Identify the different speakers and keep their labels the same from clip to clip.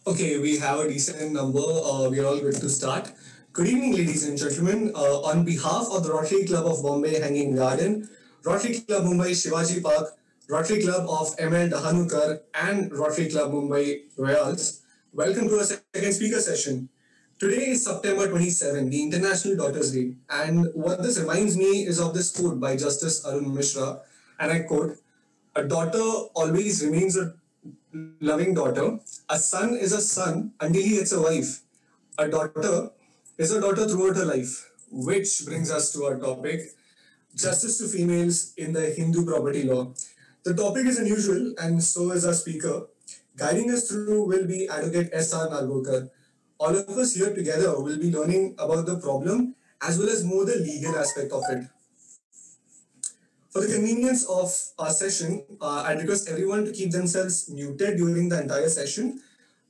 Speaker 1: Okay, we have a decent number. We are all good to start. Good evening, ladies and gentlemen. On behalf of the Rotary Club of Bombay Hanging Garden, Rotary Club Mumbai Shivaji Park, Rotary Club of ML Dahanukar, and Rotary Club Mumbai Royals, welcome to our second speaker session. Today is September 27, the International Daughters Day, and what this reminds me is of this quote by Justice Arun Mishra, and I quote, "A daughter always remains a loving daughter. A son is a son until he gets a wife. A daughter is a daughter throughout her life." Which brings us to our topic, justice to females in the Hindu property law. The topic is unusual, and so is our speaker. Guiding us through will be Advocate S.R. Nargokar. All of us here together will be learning about the problem as well as more the legal aspect of it. For the convenience of our session, I'd request everyone to keep themselves muted during the entire session.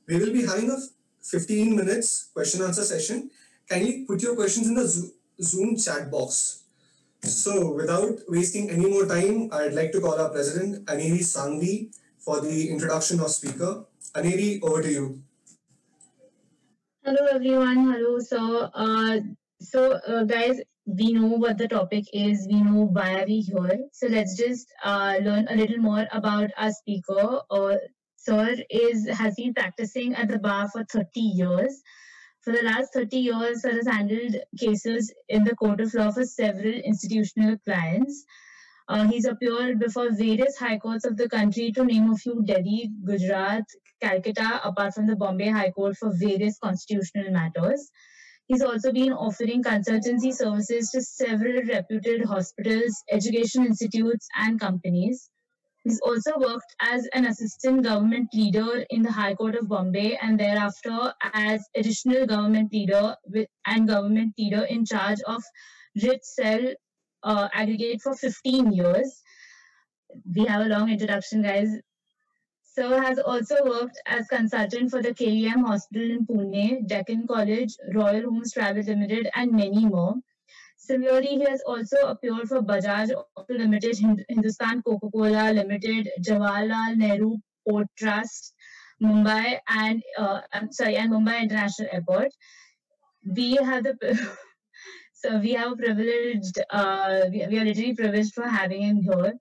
Speaker 1: We will be having a 15 minutes question answer session. Kindly put your questions in the Zoom chat box. So without wasting any more time, I'd like to call our president, Aneri Sangvi, for the introduction of speaker. Aneri, over to you.
Speaker 2: Hello everyone. Hello. Guys, we know what the topic is. We know why are we here. So let's just learn a little more about our speaker. Sir has been practicing at the bar for 30 years. For the last 30 years, Sir has handled cases in the court of law for several institutional clients. He's appeared before various high courts of the country, to name a few: Delhi, Gujarat, Calcutta, apart from the Bombay High Court for various constitutional matters. He's also been offering consultancy services to several reputed hospitals, education institutes, and companies. He's also worked as an assistant government leader in the High Court of Bombay and thereafter as additional government leader and government leader in charge of Writ Cell aggregate for 15 years. We have a long introduction, guys. Sir has also worked as consultant for the KEM Hospital in Pune, Deccan College, Royal Homes Travel Limited, and many more. Similarly, he has also appeared for Bajaj Auto Limited, Hindustan Coca-Cola Limited, Jawaharlal Nehru Port Trust, Mumbai, and Mumbai International Airport. We have the we have a privileged. We are literally privileged for having him here.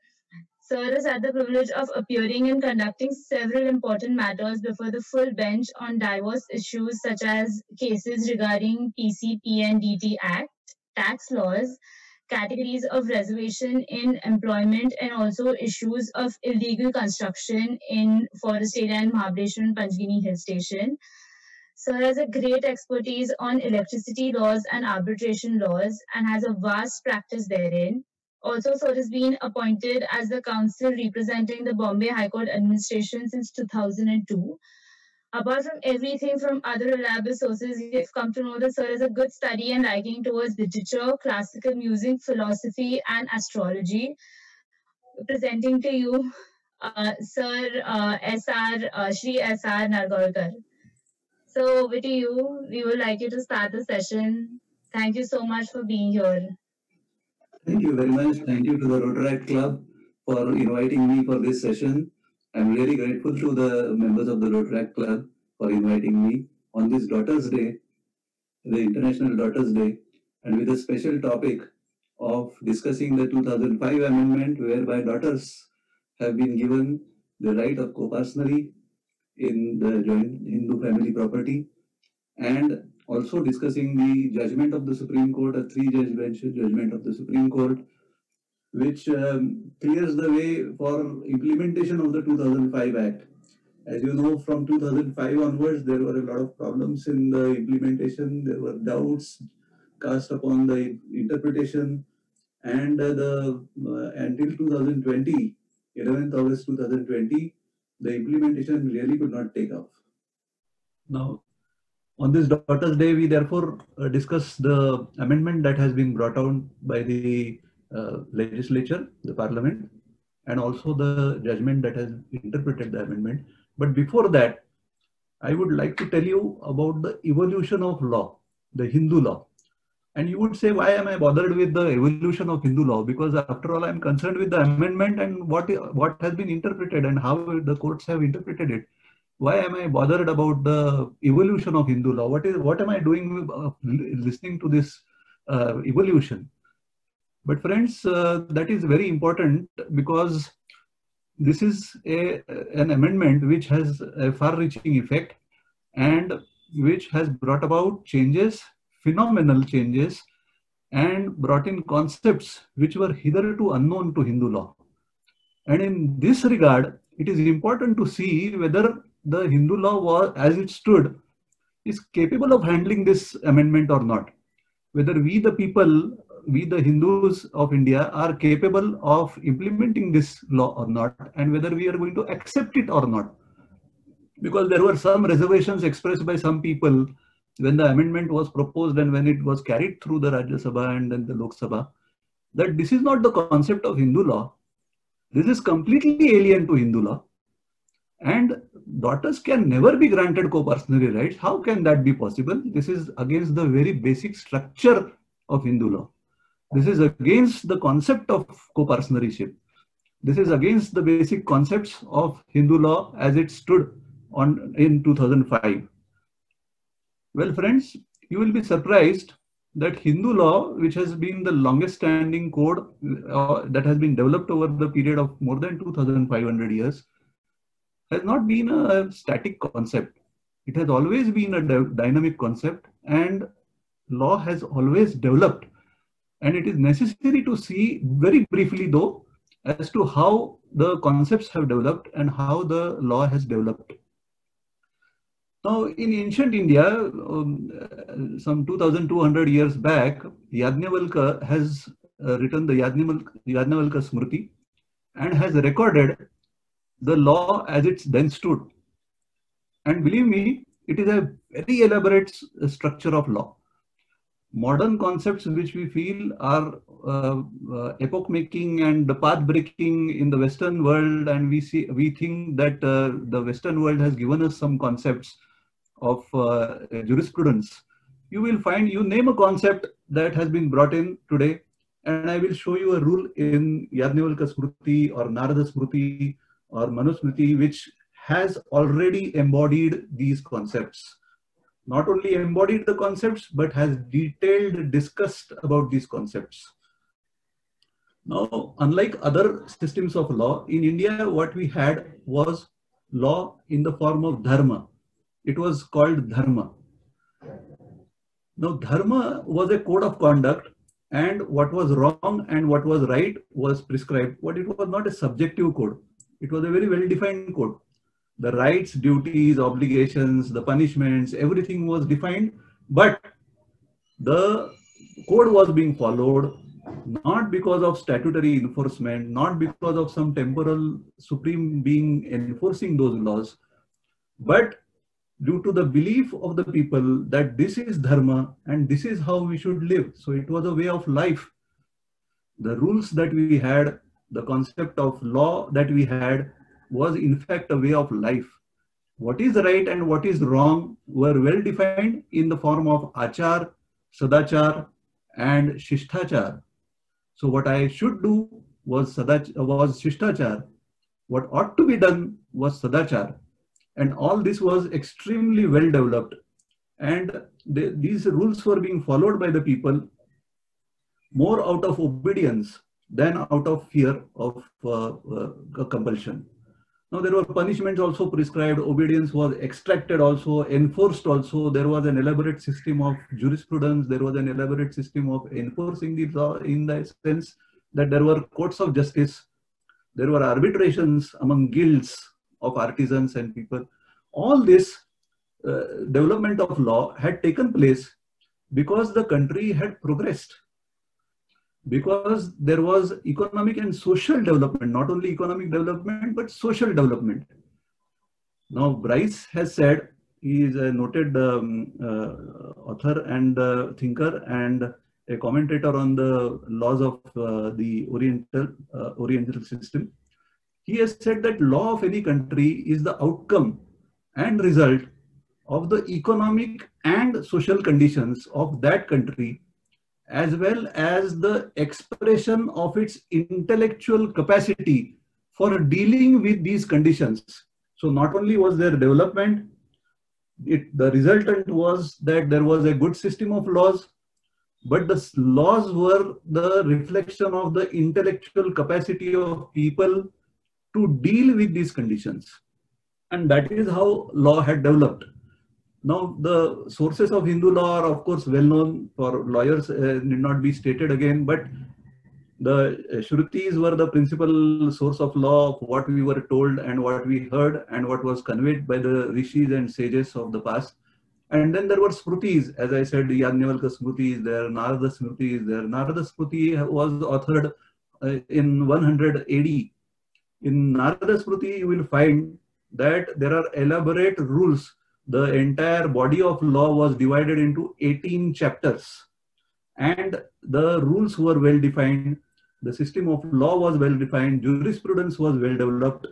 Speaker 2: Sir has had the privilege of appearing and conducting several important matters before the full bench on diverse issues such as cases regarding PCPNDT Act, tax laws, categories of reservation in employment, and also issues of illegal construction in Forest Area and Mahabaleshwar and Panchgini Hill Station. Sir has a great expertise on electricity laws and arbitration laws and has a vast practice therein. Also, Sir has been appointed as the counsel representing the Bombay High Court administration since 2002. Apart from everything from other reliable sources, we have come to know that Sir has a good study and liking towards literature, classical music, philosophy, and astrology. Presenting to you, Sir Shri S.R. Nargolkar. So, over to you. We would like you to start the session. Thank you so much for being here.
Speaker 3: Thank you very much. Thank you to the Rotaract Club for inviting me for this session. I'm very grateful to the members of the Rotaract Club for inviting me on this Daughters Day, the International Daughters Day, and with a special topic of discussing the 2005 amendment whereby daughters have been given the right of co-partnery in the joint Hindu family property, and also discussing the judgment of the Supreme Court, a three-judge bench judgment of the Supreme Court, which clears the way for implementation of the 2005 Act. As you know, from 2005 onwards, there were a lot of problems in the implementation. There were doubts cast upon the interpretation, and until 2020, 11th August 2020, the implementation really could not take off. Now, on this Daughters Day, we therefore discuss the amendment that has been brought out by the legislature, the parliament, and also the judgment that has interpreted the amendment. But before that, I would like to tell you about the evolution of law, the Hindu law. And you would say, why am I bothered with the evolution of Hindu law? Because after all, I'm concerned with the amendment and what has been interpreted and how the courts have interpreted it. why am I bothered about the evolution of Hindu law? What am I doing listening to this evolution? But friends, that is very important, because this is an amendment which has a far-reaching effect and which has brought about changes, phenomenal changes, and brought in concepts which were hitherto unknown to Hindu law. And in this regard, it is important to see whether the Hindu law was, as it stood, is capable of handling this amendment or not. Whether we the people, we the Hindus of India are capable of implementing this law or not, and whether we are going to accept it or not. Because there were some reservations expressed by some people when the amendment was proposed and when it was carried through the Rajya Sabha and then the Lok Sabha, that this is not the concept of Hindu law. This is completely alien to Hindu law. And daughters can never be granted co-partnership rights. How can that be possible? This is against the very basic structure of Hindu law. This is against the concept of co-partnership. This is against the basic concepts of Hindu law as it stood in 2005. Well, friends, you will be surprised that Hindu law, which has been the longest standing code that has been developed over the period of more than 2,500 years, has not been a static concept. It has always been a dynamic concept, and law has always developed. And it is necessary to see very briefly, though, as to how the concepts have developed and how the law has developed. Now, in ancient India, some 2,200 years back, Yajnavalkya has written the Yajnavalkya Smriti and has recorded the law as it then stood. And believe me, it is a very elaborate structure of law. Modern concepts which we feel are epoch-making and path-breaking in the Western world, and we think that the Western world has given us some concepts of jurisprudence. You will find, you name a concept that has been brought in today, and I will show you a rule in Yajnavalkya Smriti or Narada Smriti or Manusmriti which has already embodied these concepts. Not only embodied the concepts, but has detailed discussed about these concepts. Now, unlike other systems of law, in India, what we had was law in the form of dharma. It was called dharma. Now, dharma was a code of conduct, and what was wrong and what was right was prescribed, but it was not a subjective code. It was a very well-defined code. The rights, duties, obligations, the punishments, everything was defined, but the code was being followed not because of statutory enforcement, not because of some temporal supreme being enforcing those laws, but due to the belief of the people that this is dharma and this is how we should live. So it was a way of life. The rules that we had, the concept of law that we had, was in fact a way of life. What is right and what is wrong were well defined in the form of achar, sadachar, and shishtachar. So what I should do was shishtachar. What ought to be done was sadachar. And all this was extremely well developed. And these rules were being followed by the people more out of obedience than out of fear of compulsion. Now, there were punishments also prescribed, obedience was extracted also, enforced also. There was an elaborate system of jurisprudence. There was an elaborate system of enforcing the law in the sense that there were courts of justice. There were arbitrations among guilds of artisans and people. All this development of law had taken place because the country had progressed. Because there was economic and social development, not only economic development, but social development. Now, Bryce has said, he is a noted author and thinker and a commentator on the laws of the Oriental system. He has said that law of any country is the outcome and result of the economic and social conditions of that country, as well as the expression of its intellectual capacity for dealing with these conditions So not only was there development, the resultant was that there was a good system of laws, but the laws were the reflection of the intellectual capacity of people to deal with these conditions. And that is how law had developed. Now, the sources of Hindu law are, of course, well known for lawyers, need not be stated again, but the Shrutis were the principal source of law of what we were told and what we heard and what was conveyed by the rishis and sages of the past. And then there were Smrutis, as I said, Yajnavalkya Smruti is there, Narada Smruti is there. Narada Smruti was authored in 100 AD. In Narada Smruti, you will find that there are elaborate rules. The entire body of law was divided into 18 chapters, and the rules were well defined. The system of law was well defined, jurisprudence was well developed,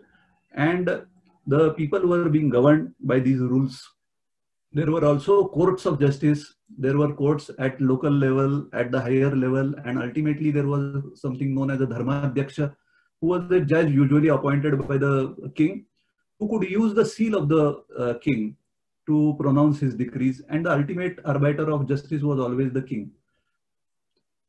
Speaker 3: and the people were being governed by these rules. There were also courts of justice. There were courts at local level, at the higher level, and ultimately there was something known as a Dharmadhyaksha, who was the judge usually appointed by the king, who could use the seal of the king to pronounce his decrees, and the ultimate arbiter of justice was always the king.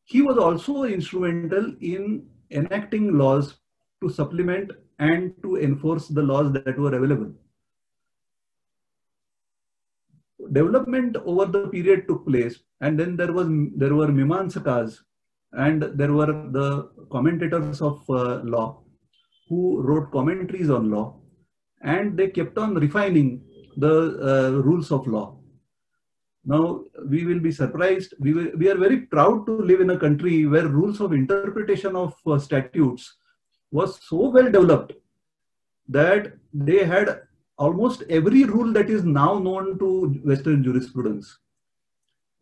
Speaker 3: He was also instrumental in enacting laws to supplement and to enforce the laws that were available. Development over the period took place, and then there were Mimamsakas, and there were the commentators of law who wrote commentaries on law, and they kept on refining the rules of law. Now, we will be surprised. We are very proud to live in a country where rules of interpretation of statutes was so well developed that they had almost every rule that is now known to Western jurisprudence.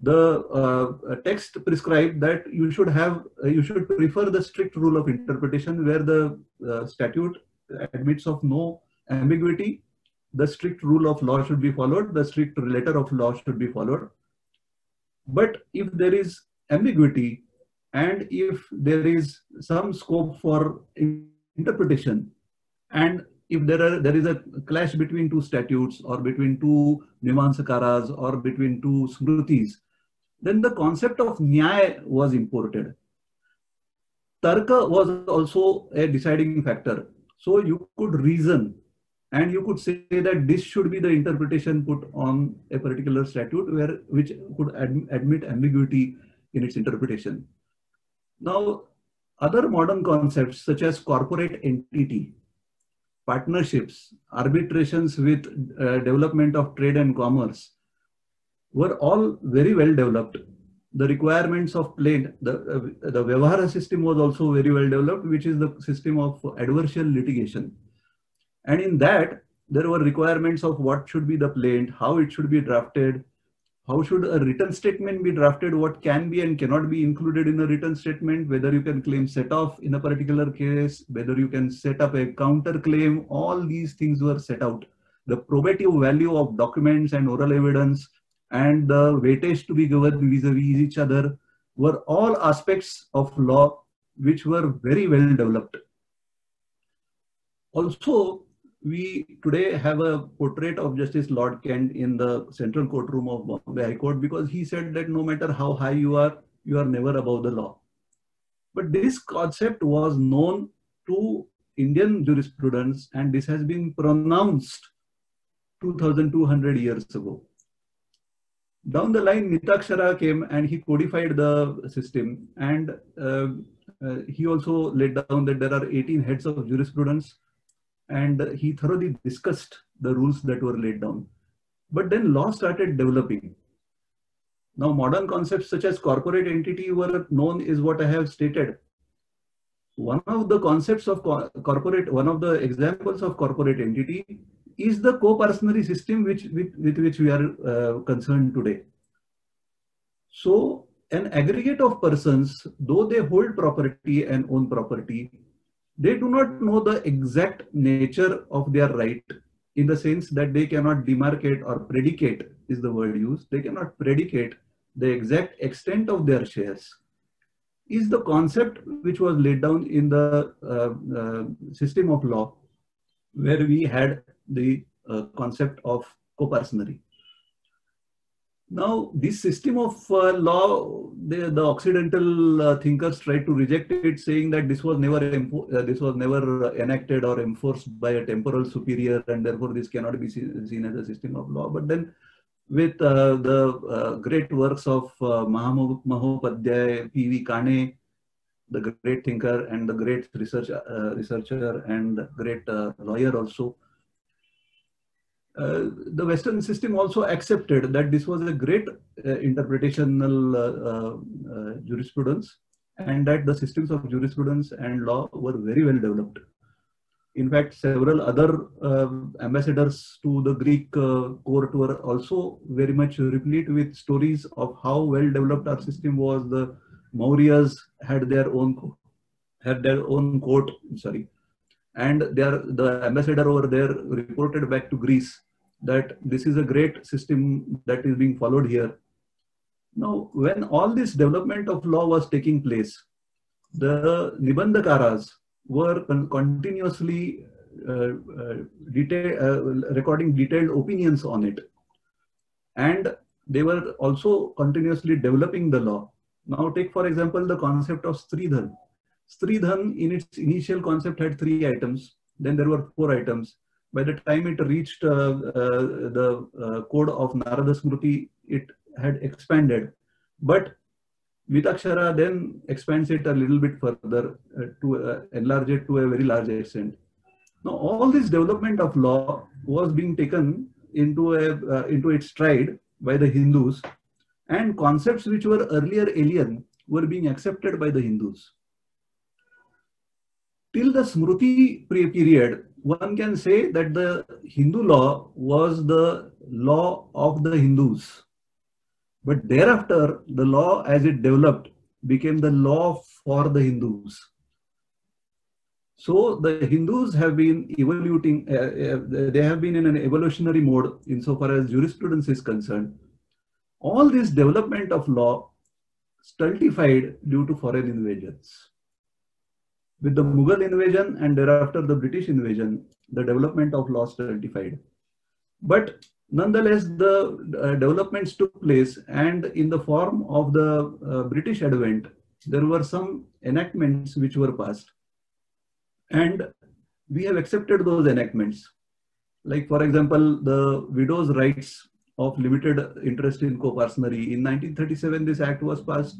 Speaker 3: The text prescribed that you should prefer the strict rule of interpretation, where the statute admits of no ambiguity. The strict rule of law should be followed. The strict letter of law should be followed. But if there is ambiguity, and if there is some scope for interpretation, and if there is a clash between two statutes or between two Mimamsakaras or between two Smrutis, then the concept of Nyaya was imported. Tarka was also a deciding factor. So you could reason and you could say that this should be the interpretation put on a particular statute which could admit ambiguity in its interpretation. Now, other modern concepts such as corporate entity, partnerships, arbitrations with development of trade and commerce were all very well developed. The requirements of plaint, the Vyavahara system was also very well developed, which is the system of adversarial litigation. And in that, there were requirements of what should be the plaint, how it should be drafted, how should a written statement be drafted, what can be and cannot be included in a written statement, whether you can claim set off in a particular case, whether you can set up a counter claim. All these things were set out. The probative value of documents and oral evidence and the weightage to be given vis-a-vis each other were all aspects of law which were very well developed. Also, we today have a portrait of Justice Lord Kent in the central courtroom of Bombay High Court, because he said that no matter how high you are never above the law. But this concept was known to Indian jurisprudence, and this has been pronounced 2,200 years ago. Down the line, Nitakshara came and he codified the system, and he also laid down that there are 18 heads of jurisprudence, and he thoroughly discussed the rules that were laid down. But then law started developing. Now, modern concepts such as corporate entity were known is what I have stated. One of the concepts of one of the examples of corporate entity is the co-personary system with which we are concerned today. So, an aggregate of persons, though they hold property and own property, they do not know the exact nature of their right, in the sense that they cannot demarcate or predicate is the word used. They cannot predicate the exact extent of their shares. Is the concept which was laid down in the system of law, where we had the concept of coparcenary. Now, this system of law, the Occidental thinkers tried to reject it, saying that this was never enacted or enforced by a temporal superior, and therefore this cannot be seen as a system of law. But then, with the great works of Mahopadhyay, P.V. Kane, the great thinker and the great researcher and great lawyer also, the Western system also accepted that this was a great interpretational jurisprudence, and that the systems of jurisprudence and law were very well developed. In fact, several other ambassadors to the Greek court were also very much replete with stories of how well developed our system was. The Mauryas had their own court, and the ambassador over there reported back to Greece that this is a great system that is being followed here. Now, when all this development of law was taking place, the Nibandhakaras were continuously recording detailed opinions on it. And they were also continuously developing the law. Now take, for example, the concept of Stridhan. Stridhan in its initial concept had 3 items. Then there were 4 items. By the time it reached the code of Narada Smriti, it had expanded. But Vitakshara then expands it a little bit further to enlarge it to a very large extent. Now, all this development of law was being taken into its stride by the Hindus, and concepts which were earlier alien were being accepted by the Hindus. Till the Smriti period, one can say that the Hindu law was the law of the Hindus. But thereafter, the law as it developed became the law for the Hindus. So the Hindus have been evoluting, they have been in an evolutionary mode insofar as jurisprudence is concerned. All this development of law stultified due to foreign invasions. With the Mughal invasion and thereafter the British invasion, the development of law stultified. But nonetheless, the developments took place, and in the form of the British advent, there were some enactments which were passed. And we have accepted those enactments. Like, for example, the widow's rights of limited interest in coparcenary. In 1937, this act was passed.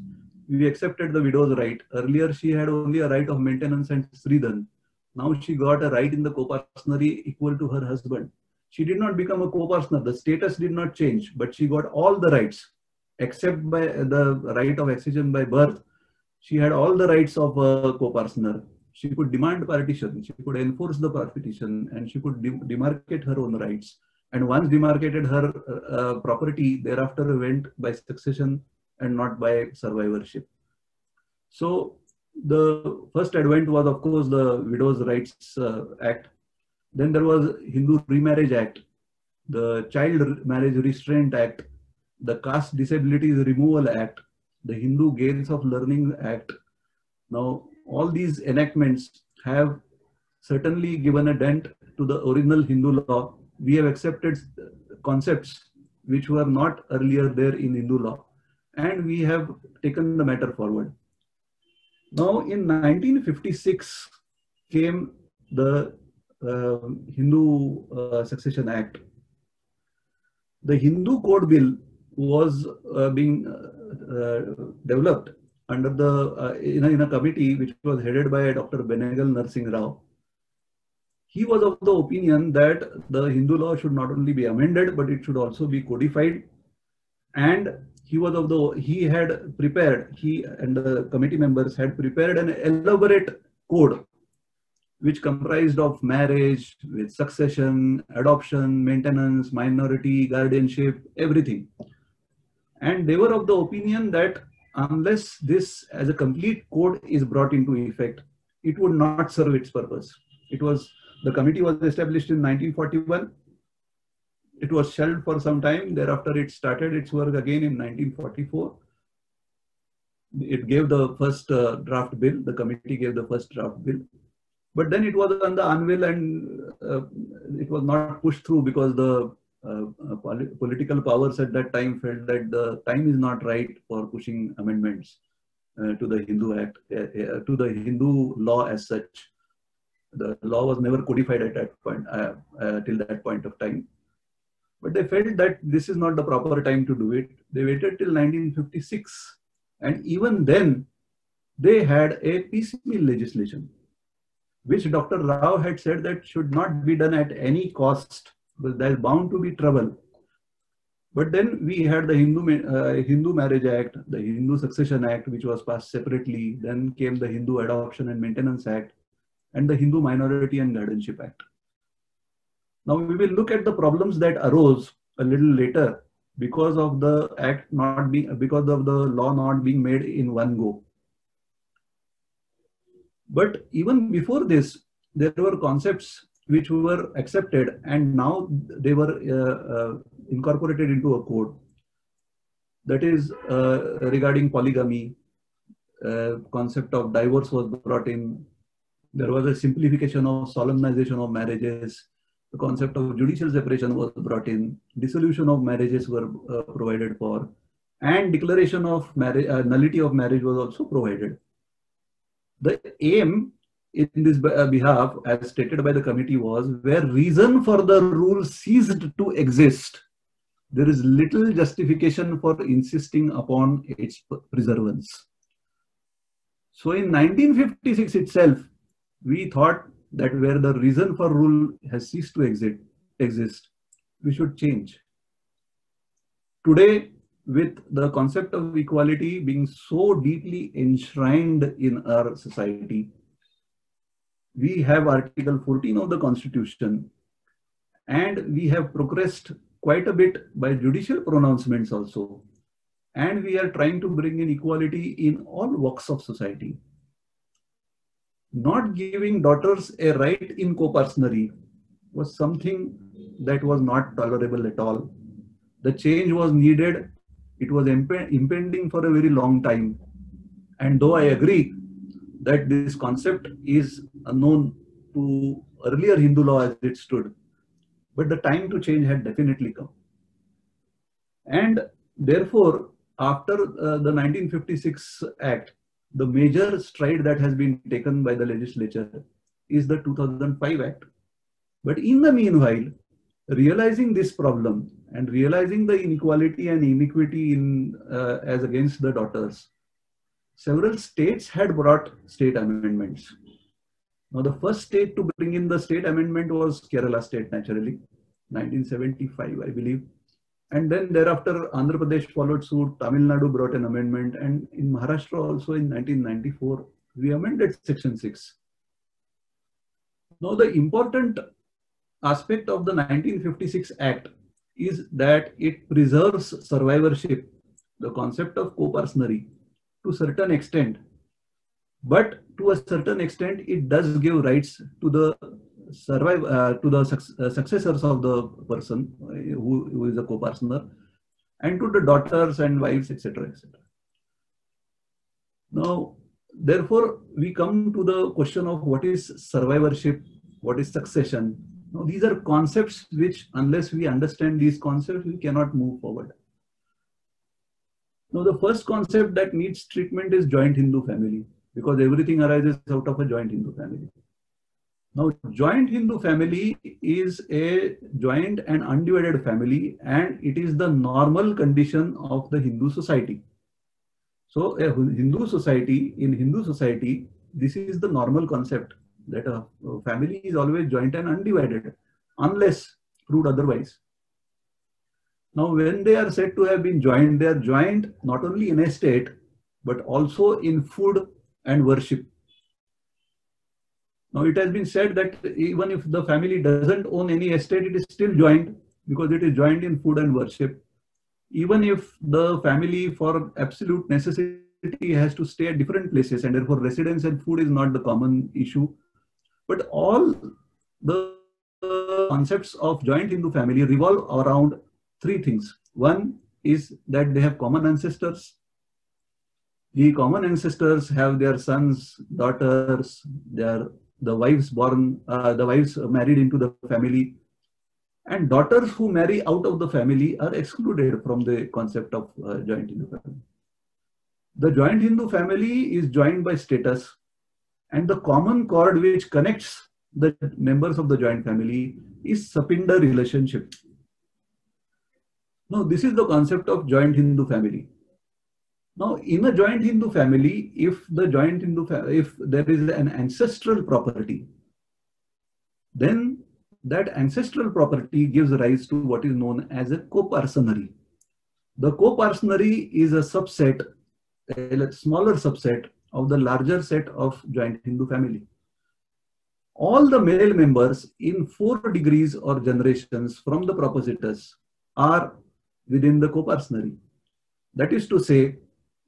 Speaker 3: We accepted the widow's right. Earlier, she had only a right of maintenance and Sridhan. Now she got a right in the coparcenary equal to her husband. She did not become a coparcener. The status did not change, but she got all the rights except by the right of accession by birth. She had all the rights of a coparcener. She could demand partition, she could enforce the partition, and she could demarcate her own rights. And once demarcated, her property thereafter went by succession and not by survivorship. So the first advent was, of course, the Widows' Rights Act. Then there was Hindu Remarriage Act, the Child Marriage Restraint Act, the Caste Disabilities Removal Act, the Hindu Gains of Learning Act. Now, all these enactments have certainly given a dent to the original Hindu law. We have accepted concepts which were not earlier there in Hindu law, and we have taken the matter forward. Now, in 1956 came the Hindu Succession Act. The Hindu Code Bill was being developed under the in a committee which was headed by Dr. Benegal Narsingh Rao. He was of the opinion that the Hindu law should not only be amended, but it should also be codified. And he and the committee members had prepared an elaborate code which comprised of marriage, with succession, adoption, maintenance, minority, guardianship, everything. And they were of the opinion that unless this as a complete code is brought into effect, it would not serve its purpose. The committee was established in 1941. It was shelved for some time. Thereafter, it started its work again in 1944. It gave the first draft bill. The committee gave the first draft bill. But then it was on the anvil, and it was not pushed through because the political powers at that time felt that the time is not right for pushing amendments to the Hindu Act, to the Hindu law as such. The law was never codified at that point, till that point of time. But they felt that this is not the proper time to do it. They waited till 1956. And even then, they had a piecemeal legislation, which Dr. Rao had said that should not be done at any cost, because there is bound to be trouble. But then we had the Hindu Marriage Act, the Hindu Succession Act, which was passed separately. Then came the Hindu Adoption and Maintenance Act, and the Hindu Minority and Guardianship Act. Now we will look at the problems that arose a little later because of the act not being, because of the law not being made in one go. But even before this, there were concepts which were accepted, and now they were incorporated into a code. That is regarding polygamy, concept of divorce was brought in. There was a simplification of solemnization of marriages. The concept of judicial separation was brought in. Dissolution of marriages were provided for, and declaration of marriage, nullity of marriage was also provided. The aim in this behalf, as stated by the committee, was where reason for the rule ceased to exist, there is little justification for insisting upon its preservance. So in 1956 itself, we thought that where the reason for rule has ceased to exist, we should change. Today, with the concept of equality being so deeply enshrined in our society, we have Article 14 of the Constitution, and we have progressed quite a bit by judicial pronouncements also. And we are trying to bring in equality in all walks of society. Not giving daughters a right in co-partnery was something that was not tolerable at all. The change was needed. It was impending for a very long time. And though I agree that this concept is unknown to earlier Hindu law as it stood, but the time to change had definitely come. And therefore, after the 1956 Act, the major stride that has been taken by the legislature is the 2005 Act. But in the meanwhile, realizing this problem and realizing the inequality and iniquity in as against the daughters, several states had brought state amendments. Now, the first state to bring in the state amendment was Kerala state, naturally, 1975, I believe. And then thereafter, Andhra Pradesh followed suit, Tamil Nadu brought an amendment, and in Maharashtra also in 1994, we amended Section 6. Now, the important aspect of the 1956 Act is that it preserves survivorship, the concept of co-partnery, to a certain extent. But to a certain extent, it does give rights to the successors of the person who is a co-partner, and to the daughters and wives, etc., etc. Now, therefore, we come to the question of what is survivorship, what is succession. Now, these are concepts which, unless we understand these concepts, we cannot move forward. Now, the first concept that needs treatment is joint Hindu family, because everything arises out of a joint Hindu family. Now, joint Hindu family is a joint and undivided family, and it is the normal condition of the Hindu society. So, a Hindu society, in Hindu society, this is the normal concept, that a family is always joint and undivided, unless proved otherwise. Now, when they are said to have been joined, they are joined not only in estate, but also in food and worship. Now, it has been said that even if the family doesn't own any estate, it is still joined because it is joined in food and worship. Even if the family, for absolute necessity, has to stay at different places, and therefore residence and food is not the common issue. But all the concepts of joint Hindu family revolve around three things. One is that they have common ancestors. The common ancestors have their sons, daughters, their the wives married into the family, and daughters who marry out of the family are excluded from the concept of joint Hindu family. The joint Hindu family is joined by status, and the common cord which connects the members of the joint family is Sapinda relationship. Now, this is the concept of joint Hindu family. Now, in a joint Hindu family, if there is an ancestral property, then that ancestral property gives rise to what is known as a coparcenary. The coparcenary is a subset, a smaller subset of the larger set of joint Hindu family. All the male members in 4 degrees or generations from the propositors are within the coparcenary. That is to say,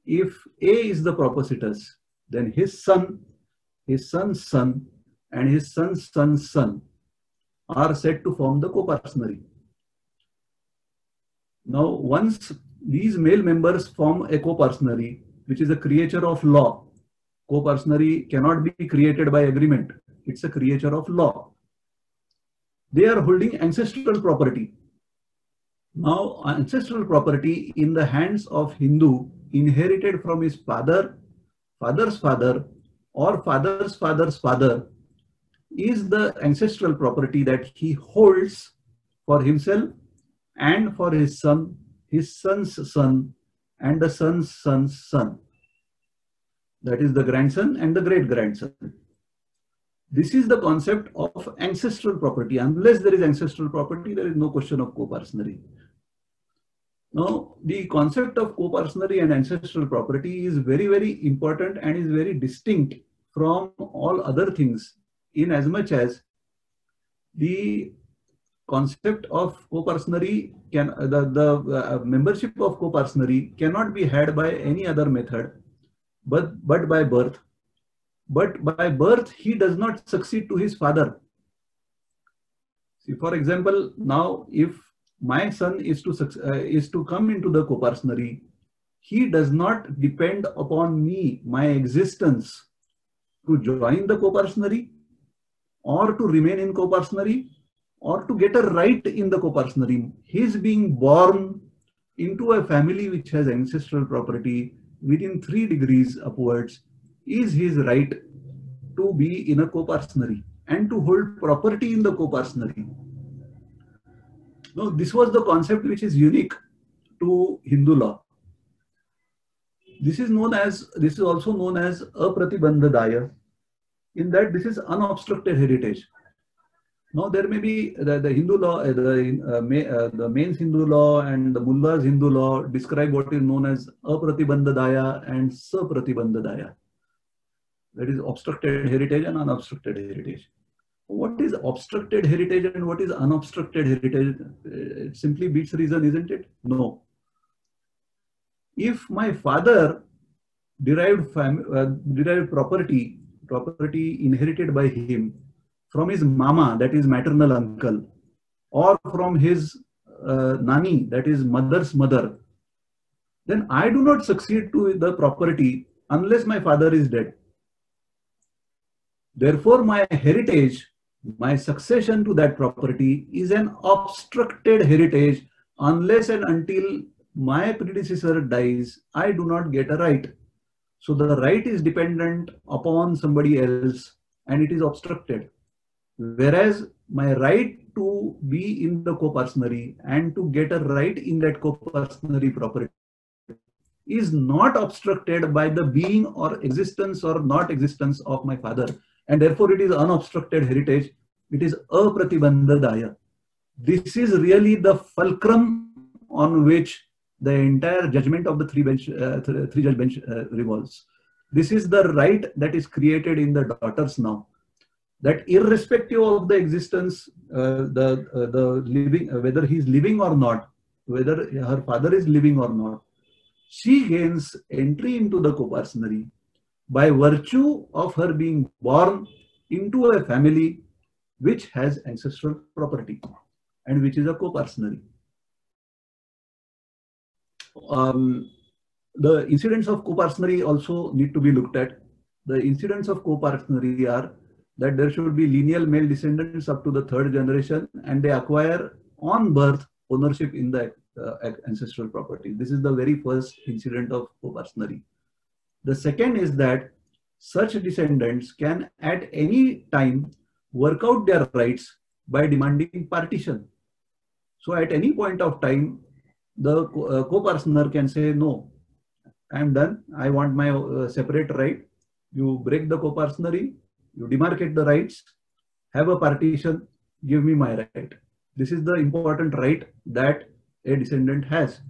Speaker 3: if A is the propositors, then his son, his son's son, and his son's son's son are said to form the coparcenary. Now, once these male members form a coparcenary, which is a creature of law, coparcenary cannot be created by agreement. It's a creature of law. They are holding ancestral property. Now, ancestral property in the hands of Hindu inherited from his father, father's father, or father's father's father is the ancestral property that he holds for himself and for his son, his son's son, and the son's son's son. That is the grandson and the great-grandson. This is the concept of ancestral property. Unless there is ancestral property, there is no question of coparcenary. Now, the concept of coparcenary and ancestral property is very, very important and is very distinct from all other things, in as much as the concept of coparcenary membership of coparcenary cannot be had by any other method but by birth. But by birth, he does not succeed to his father. See, for example, now if my son is to come into the coparcenary, he does not depend upon me, my existence, to join the coparcenary or to remain in coparcenary or to get a right in the coparcenary. His being born into a family which has ancestral property within 3 degrees upwards is his right to be in a coparcenary and to hold property in the coparcenary. Now, this was the concept which is unique to Hindu law. This is also known as apratibandha daya, in that this is unobstructed heritage. Now, there may be the Hindu law, the mains Hindu law and the Mullah's Hindu law describe what is known as apratibandha daya and sapratibandha daya. That is obstructed heritage and unobstructed heritage. What is obstructed heritage and what is unobstructed heritage? It simply beats reason, isn't it? No. If my father derived property inherited by him from his mama, that is maternal uncle, or from his nani, that is mother's mother, then I do not succeed to the property unless my father is dead. Therefore, my heritage, my succession to that property is an obstructed heritage. Unless and until my predecessor dies, I do not get a right. So the right is dependent upon somebody else and it is obstructed. Whereas my right to be in the coparcenary and to get a right in that coparcenary property is not obstructed by the being or existence or not existence of my father. And therefore it is unobstructed heritage. It is apratibandha daya. This is really the fulcrum on which the entire judgment of the three-judge bench revolves. This is the right that is created in the daughters now. That irrespective of the existence, the living, whether he is living or not, whether her father is living or not, she gains entry into the coparcenary by virtue of her being born into a family which has ancestral property and which is a coparcenary. The incidents of coparcenary also need to be looked at. The incidents of coparcenary are that there should be lineal male descendants up to the third generation, and they acquire on birth ownership in the ancestral property. This is the very first incident of coparcenary. The second is that such descendants can at any time work out their rights by demanding partition. So at any point of time, the coparcener can say, no, I am done. I want my separate right. You break the coparcenary, you demarcate the rights, have a partition, give me my right. This is the important right that a descendant has,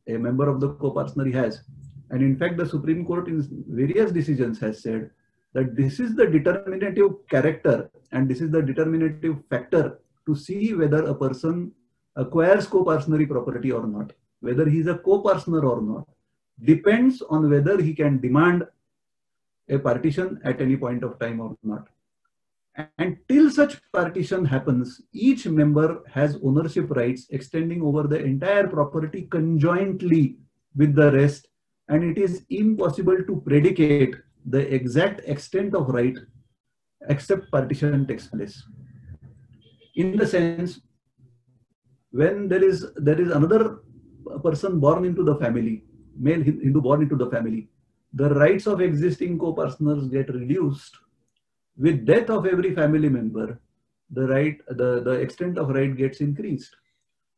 Speaker 3: a member of the coparcenary has. And in fact, the Supreme Court in various decisions has said that this is the determinative character and this is the determinative factor to see whether a person acquires coparcenary property or not, whether he is a coparcener or not, depends on whether he can demand a partition at any point of time or not. And till such partition happens, each member has ownership rights extending over the entire property conjointly with the rest, and it is impossible to predicate the exact extent of right except partition takes place. In the sense, when there is another person born into the family, male Hindu born into the family, the rights of existing coparceners get reduced. With death of every family member, the extent of right gets increased.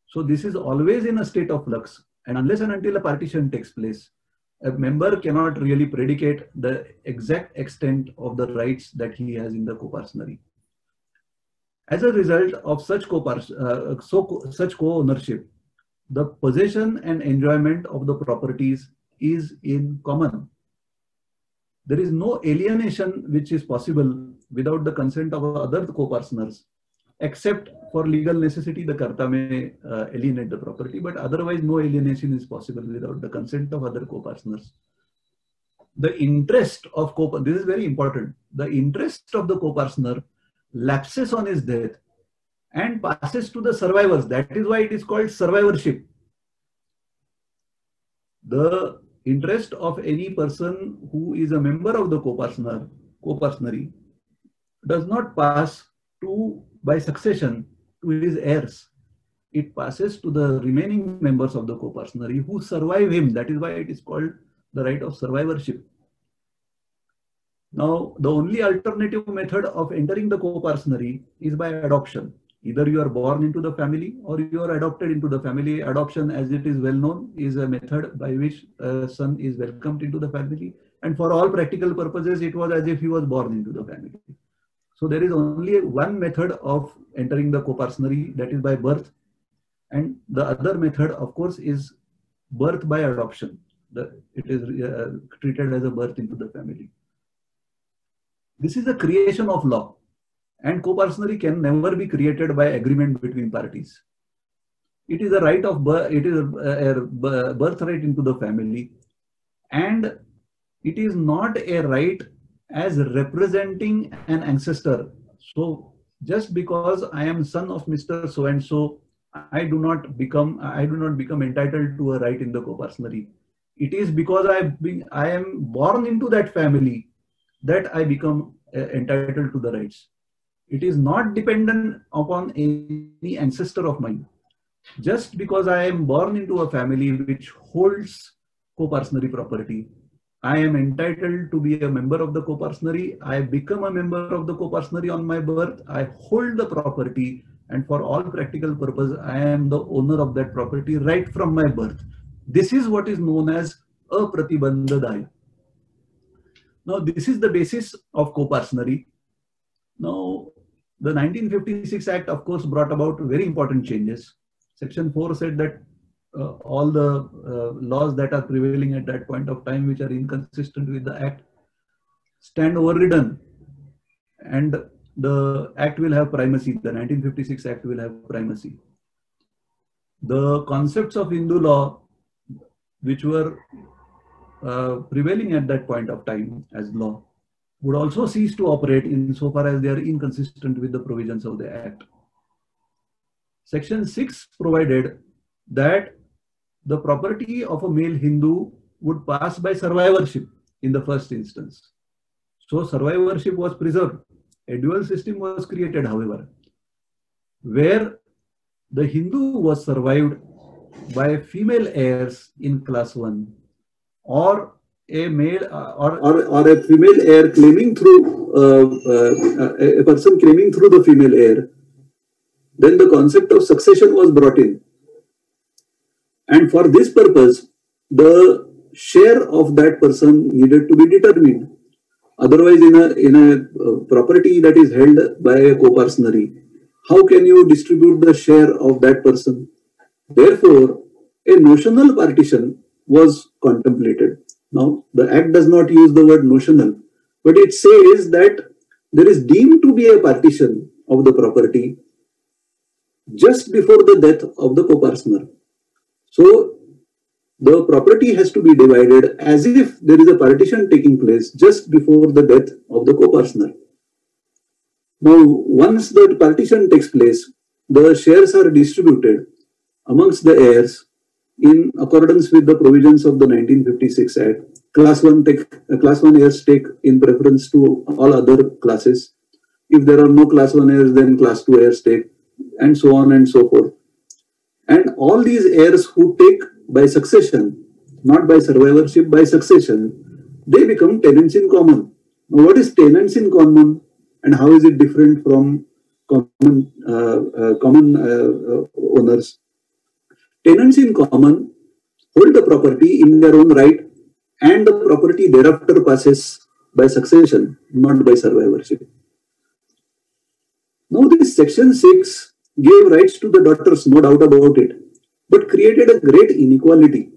Speaker 3: So this is always in a state of flux, and unless and until a partition takes place, a member cannot really predicate the exact extent of the rights that he has in the coparcenary. As a result of such co-ownership, the possession and enjoyment of the properties is in common. There is no alienation which is possible without the consent of other coparceners, except for legal necessity, the karta may alienate the property, but otherwise no alienation is possible without the consent of other coparceners. The interest of this is very important, the interest of the coparcener lapses on his death and passes to the survivors. That is why it is called survivorship. The interest of any person who is a member of the coparcenary does not pass by succession to his heirs. It passes to the remaining members of the coparcenary who survive him. That is why it is called the right of survivorship. Now, the only alternative method of entering the coparcenary is by adoption. Either you are born into the family or you are adopted into the family. Adoption, as it is well known, is a method by which a son is welcomed into the family. And for all practical purposes, it was as if he was born into the family. So there is only one method of entering the coparcenary, that is by birth. And the other method, of course, is birth by adoption. It is treated as a birth into the family. This is a creation of law. And coparcenary can never be created by agreement between parties. It is a right of birth, it is a birthright into the family, and it is not a right as representing an ancestor. So just because I am son of Mr. So and so, I do not become entitled to a right in the coparcenary. It is because I am born into that family that I become entitled to the rights. It is not dependent upon any ancestor of mine. Just because I am born into a family which holds coparcenary property, I am entitled to be a member of the coparcenary. I become a member of the coparcenary on my birth. I hold the property, and for all practical purpose, I am the owner of that property right from my birth. This is what is known as apratibandha daya. Now, this is the basis of coparcenary. Now, the 1956 Act, of course, brought about very important changes. Section 4 said that all the laws that are prevailing at that point of time, which are inconsistent with the Act, stand overridden, and the Act will have primacy. The 1956 Act will have primacy. The concepts of Hindu law, which were prevailing at that point of time as law, would also cease to operate insofar as they are inconsistent with the provisions of the Act. Section 6 provided that the property of a male Hindu would pass by survivorship in the first instance. So survivorship was preserved. A dual system was created, however, where the Hindu was survived by female heirs in class 1, or a male or a female heir claiming through a person claiming through the female heir. Then the concept of succession was brought in. And for this purpose, the share of that person needed to be determined. Otherwise, in a property that is held by a co-partnery, how can you distribute the share of that person? Therefore, a notional partition was contemplated. Now, the Act does not use the word notional, but it says that there is deemed to be a partition of the property just before the death of the co-partner. So, the property has to be divided as if there is a partition taking place just before the death of the co-partner. Now, once the partition takes place, the shares are distributed amongst the heirs in accordance with the provisions of the 1956 Act. Class 1 heirs take in preference to all other classes. If there are no class 1 heirs, then class 2 heirs take, and so on and so forth. And all these heirs who take by succession, not by survivorship, by succession, they become tenants in common. Now, what is tenants in common, and how is it different from common owners? Tenants in common hold the property in their own right, and the property thereafter passes by succession, not by survivorship. Now, this section 6 gave rights to the daughters, no doubt about it, but created a great inequality.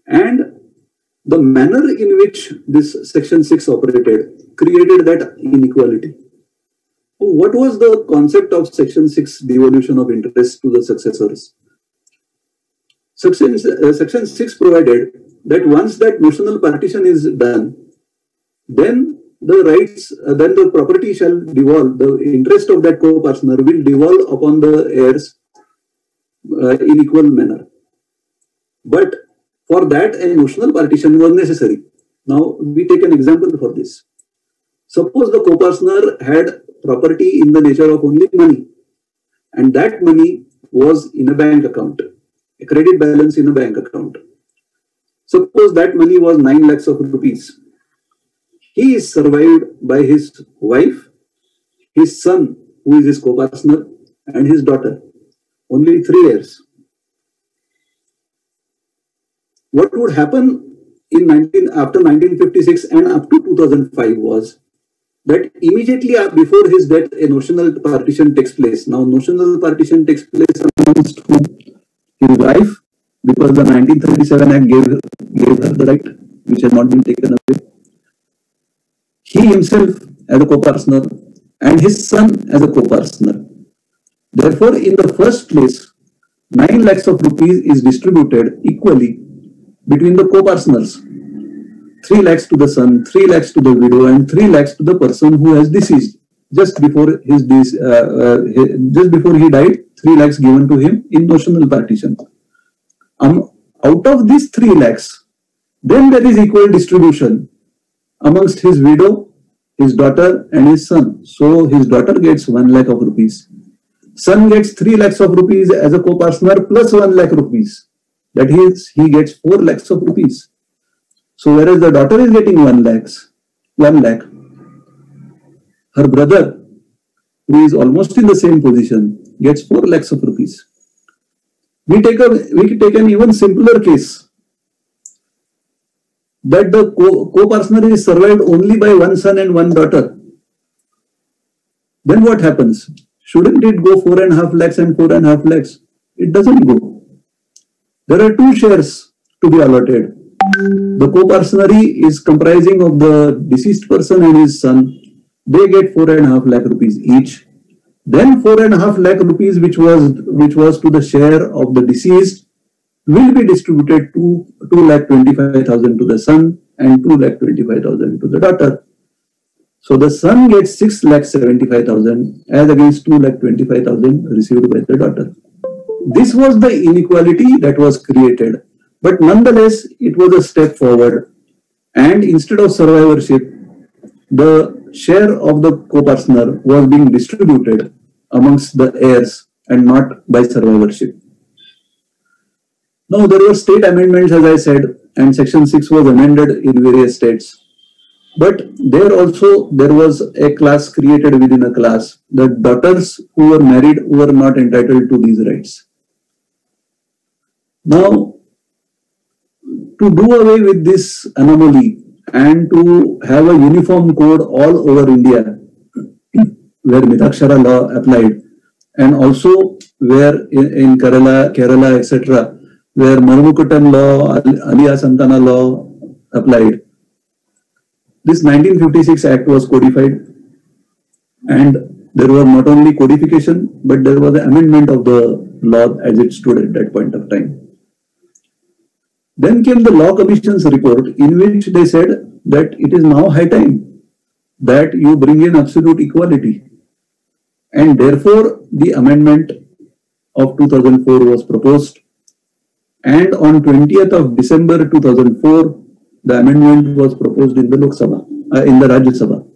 Speaker 3: And the manner in which this section 6 operated created that inequality. What was the concept of section 6 devolution of interest to the successors? Section 6 provided that once that notional partition is done, then the rights, then the property shall devolve, the interest of that co-partner will devolve upon the heirs in equal manner. But for that, a notional partition was necessary. Now, we take an example for this. Suppose the co-partner had property in the nature of only money, and that money was in a bank account, a credit balance in a bank account. Suppose that money was 9 lakhs of rupees. He is survived by his wife, his son, who is his co-partner, and his daughter. Only 3 heirs. What would happen after 1956 and up to 2005 was that immediately before his death, a notional partition takes place. Now, notional partition takes place amongst whom? His wife, because the 1937 Act gave her the right, which has not been taken away. He himself as a co-partner and his son as a co-partner. Therefore, in the first place, 9 lakhs of rupees is distributed equally between the co-partners. 3 lakhs to the son, 3 lakhs to the widow, and 3 lakhs to the person who has deceased. Just before he died, 3 lakhs given to him in notional partition. Out of these 3 lakhs, then there is equal distribution amongst his widow, his daughter, and his son. So his daughter gets 1 lakh of rupees. Son gets 3 lakhs of rupees as a co-partner plus 1 lakh rupees. That is, he gets 4 lakhs of rupees. So whereas the daughter is getting 1 lakh, her brother, who is almost in the same position, gets 4 lakhs of rupees. We take an even simpler case, that the co-partner is survived only by 1 son and 1 daughter. Then what happens? Shouldn't it go 4.5 lakhs and 4.5 lakhs? It doesn't go. There are 2 shares to be allotted. The co-partnery is comprising of the deceased person and his son. They get 4.5 lakh rupees each. Then 4.5 lakh rupees, which was to the share of the deceased, will be distributed to 2,25,000 to the son and 2,25,000 to the daughter. So the son gets 6,75,000 as against 2,25,000 received by the daughter. This was the inequality that was created, but nonetheless it was a step forward. And instead of survivorship, the share of the co-partner was being distributed amongst the heirs and not by survivorship. Now, there were state amendments, as I said, and Section 6 was amended in various states. But there also, there was a class created within a class. The daughters who were married were not entitled to these rights. Now, to do away with this anomaly and to have a uniform code all over India, where Mitakshara law applied, and also where in Kerala, etc., where Marmukuttan law, Aliya Santana law applied, this 1956 Act was codified, and there was not only codification, but there was an amendment of the law as it stood at that point of time. Then came the Law Commission's report, in which they said that it is now high time that you bring in absolute equality. And therefore, the amendment of 2004 was proposed. And on 20th of December 2004, the amendment was proposed in the Lok Sabha, in the Rajya Sabha.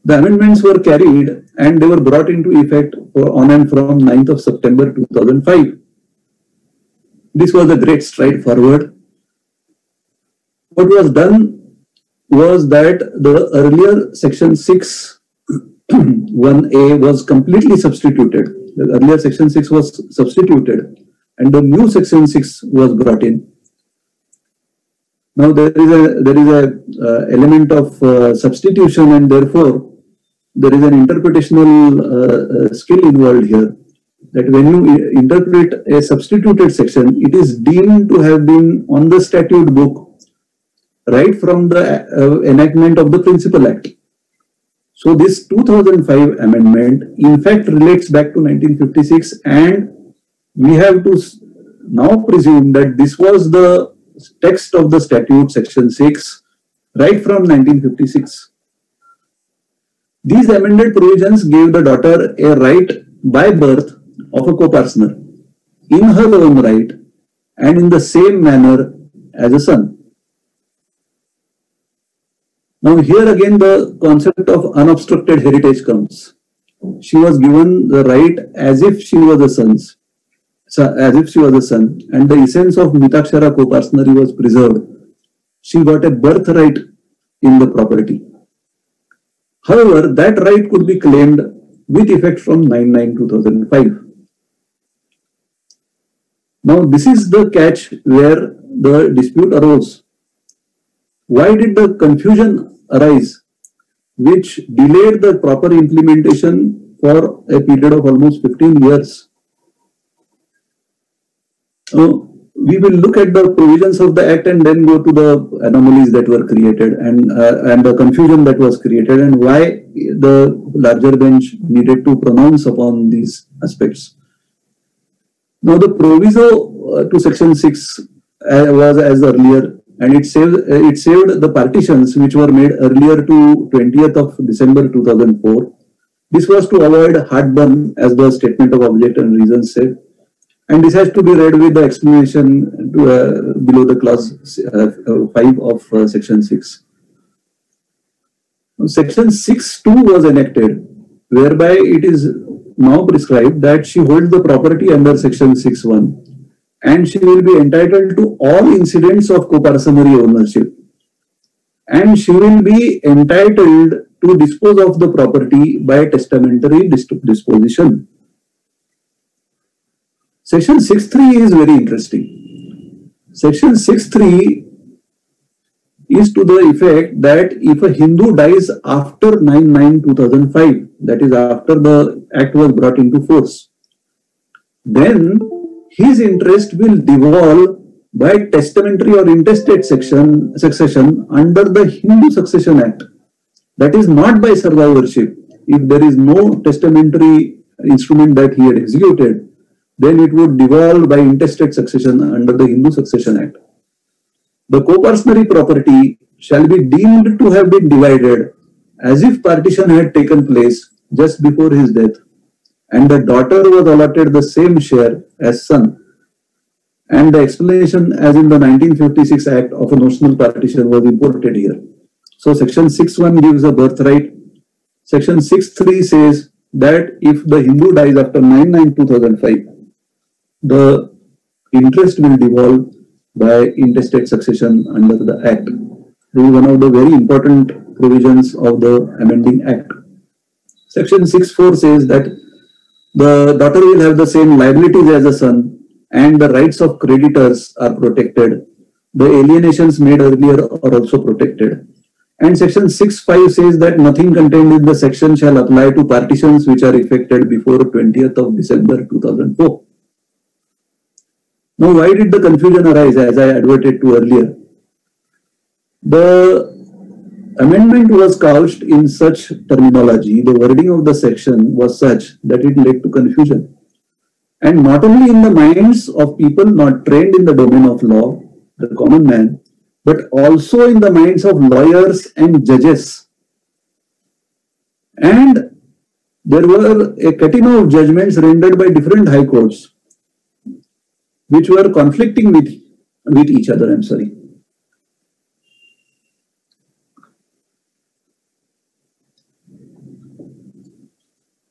Speaker 3: The amendments were carried and they were brought into effect on and from 9th of September 2005. This was a great stride forward. What was done was that the earlier Section 6 1A was completely substituted. The earlier Section 6 was substituted and the new Section 6 was brought in. Now there is a element of substitution, and therefore there is an interpretational skill involved here. That when you interpret a substituted section, it is deemed to have been on the statute book right from the enactment of the Principal Act. So this 2005 amendment in fact relates back to 1956, and we have to now presume that this was the text of the statute, Section 6, right from 1956. These amended provisions gave the daughter a right by birth of a co-partner in her own right and in the same manner as a son. Now here again the concept of unobstructed heritage comes. She was given the right as if she was a son, and the essence of Mitakshara co-partnery was preserved. She got a birthright in the property. However, that right could be claimed with effect from 9/9/2005. Now, this is the catch where the dispute arose. Why did the confusion arise, which delayed the proper implementation for a period of almost 15 years? We will look at the provisions of the Act and then go to the anomalies that were created and the confusion that was created and why the larger bench needed to pronounce upon these aspects. Now, the proviso to Section 6 was as earlier, and it saved the partitions which were made earlier to 20th of December 2004. This was to avoid heartburn, as the statement of object and reasons said. And this has to be read with the explanation below the clause 5 of Section 6. Section 6(2) was enacted, whereby it is now prescribed that she holds the property under Section 6(1), and she will be entitled to all incidents of co-partnery ownership, and she will be entitled to dispose of the property by testamentary disposition. Section 6(3) is very interesting. Section 6(3) is to the effect that if a Hindu dies after 9/9/2005, that is after the Act was brought into force, then his interest will devolve by testamentary or intestate succession under the Hindu Succession Act. That is not by survivorship. If there is no testamentary instrument that he had executed, then it would devolve by intestate succession under the Hindu Succession Act. The co-partnery property shall be deemed to have been divided as if partition had taken place just before his death, and the daughter was allotted the same share as son. And the explanation, as in the 1956 Act, of a notional partition was imported here. So section 6.1 gives a birthright. Section 6.3 says that if the Hindu dies after 9/9/2005, the interest will devolve by intestate succession under the Act. This is one of the very important provisions of the amending Act. Section 6.4 says that the daughter will have the same liabilities as a son and the rights of creditors are protected. The alienations made earlier are also protected. And section 6.5 says that nothing contained in the section shall apply to partitions which are effected before 20th of December 2004. Now, why did the confusion arise, as I adverted to earlier? The amendment was couched in such terminology, the wording of the section was such that it led to confusion. And not only in the minds of people not trained in the domain of law, the common man, but also in the minds of lawyers and judges. And there were a catenary of judgments rendered by different high courts, which were conflicting with each other.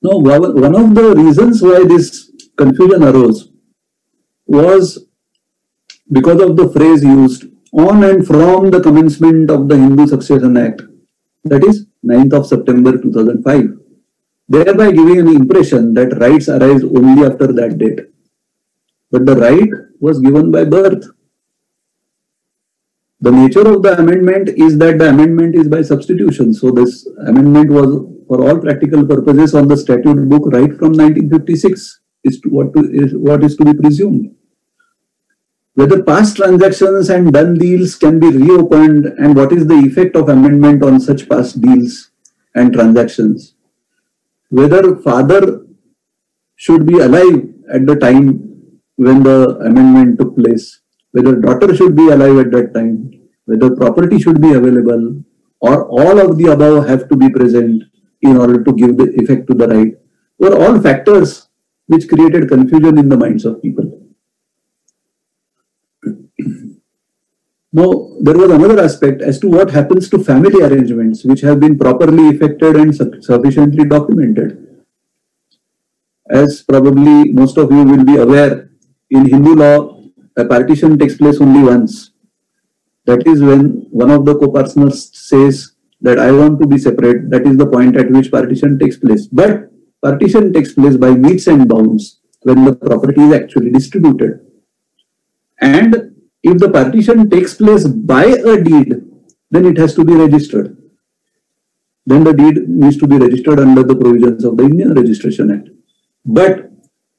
Speaker 3: Now, one of the reasons why this confusion arose was because of the phrase used on and from the commencement of the Hindu Succession Act, that is 9th of September 2005, thereby giving an impression that rights arise only after that date. But the right was given by birth. The nature of the amendment is that the amendment is by substitution. So this amendment was, for all practical purposes, on the statute book right from 1956 is what is to be presumed. Whether past transactions and done deals can be reopened and what is the effect of amendment on such past deals and transactions. Whether father should be alive at the time when the amendment took place, whether daughter should be alive at that time, whether property should be available, or all of the above have to be present in order to give the effect to the right, were all factors which created confusion in the minds of people. Now, there was another aspect as to what happens to family arrangements which have been properly effected and sufficiently documented. As probably most of you will be aware, in Hindu law, a partition takes place only once. That is when one of the co-partners says that I want to be separate. That is the point at which partition takes place. But partition takes place by metes and bounds when the property is actually distributed. And if the partition takes place by a deed, then it has to be registered. Then the deed needs to be registered under the provisions of the Indian Registration Act. But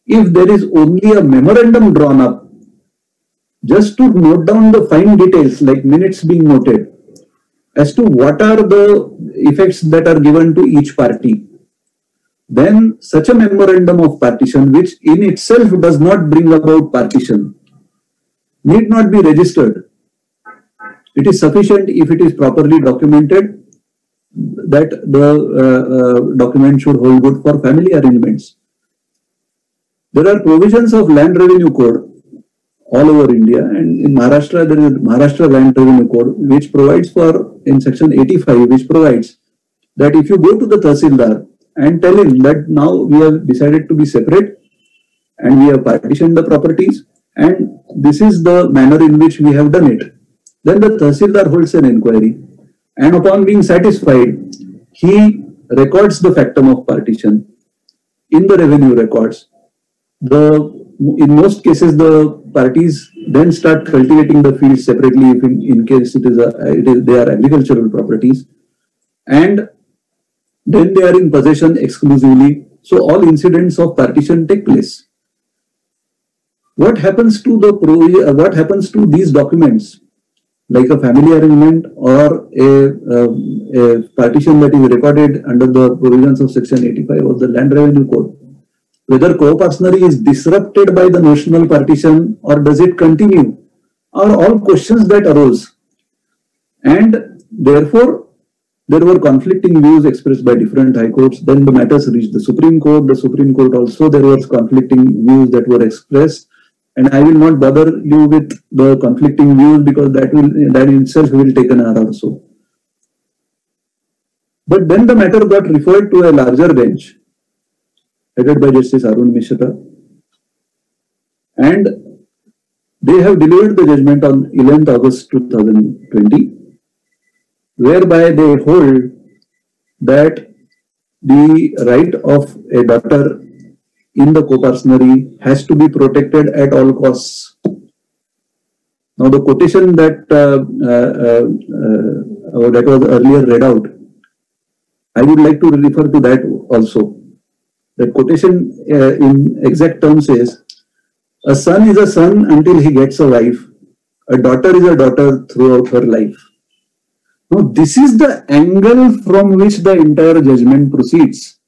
Speaker 3: if there is only a memorandum drawn up, just to note down the fine details like minutes being noted, as to what are the effects that are given to each party, then such a memorandum of partition, which in itself does not bring about partition, need not be registered. It is sufficient if it is properly documented that the document should hold good for family arrangements. There are provisions of Land Revenue Code all over India, and in Maharashtra there is Maharashtra Land Revenue Code, which provides for, in section 85, which provides that if you go to the Tahsildar and tell him that now we have decided to be separate and we have partitioned the properties and this is the manner in which we have done it, then the Tahsildar holds an inquiry, and upon being satisfied, he records the factum of partition in the revenue records. In most cases, the parties then start cultivating the fields separately if in case they are agricultural properties, and then they are in possession exclusively. So all incidents of partition take place. What happens to these documents, like a family arrangement or a partition that is recorded under the provisions of section 85 of the Land Revenue Code? Whether co-partnery is disrupted by the notional partition or does it continue, are all questions that arose. And therefore, there were conflicting views expressed by different high courts. Then the matters reached the Supreme Court. The Supreme Court also, there were conflicting views that were expressed. And I will not bother you with the conflicting views because that in itself will take an hour or so. But then the matter got referred to a larger bench, headed by Justice Arun Mishra, and they have delivered the judgment on 11th August 2020, whereby they hold that the right of a daughter in the co-partnery has to be protected at all costs. Now, the quotation that was earlier read out, I would like to refer to that also. The quotation in exact terms says, "A son is a son until he gets a wife. A daughter is a daughter throughout her life." Now, this is the angle from which the entire judgment proceeds.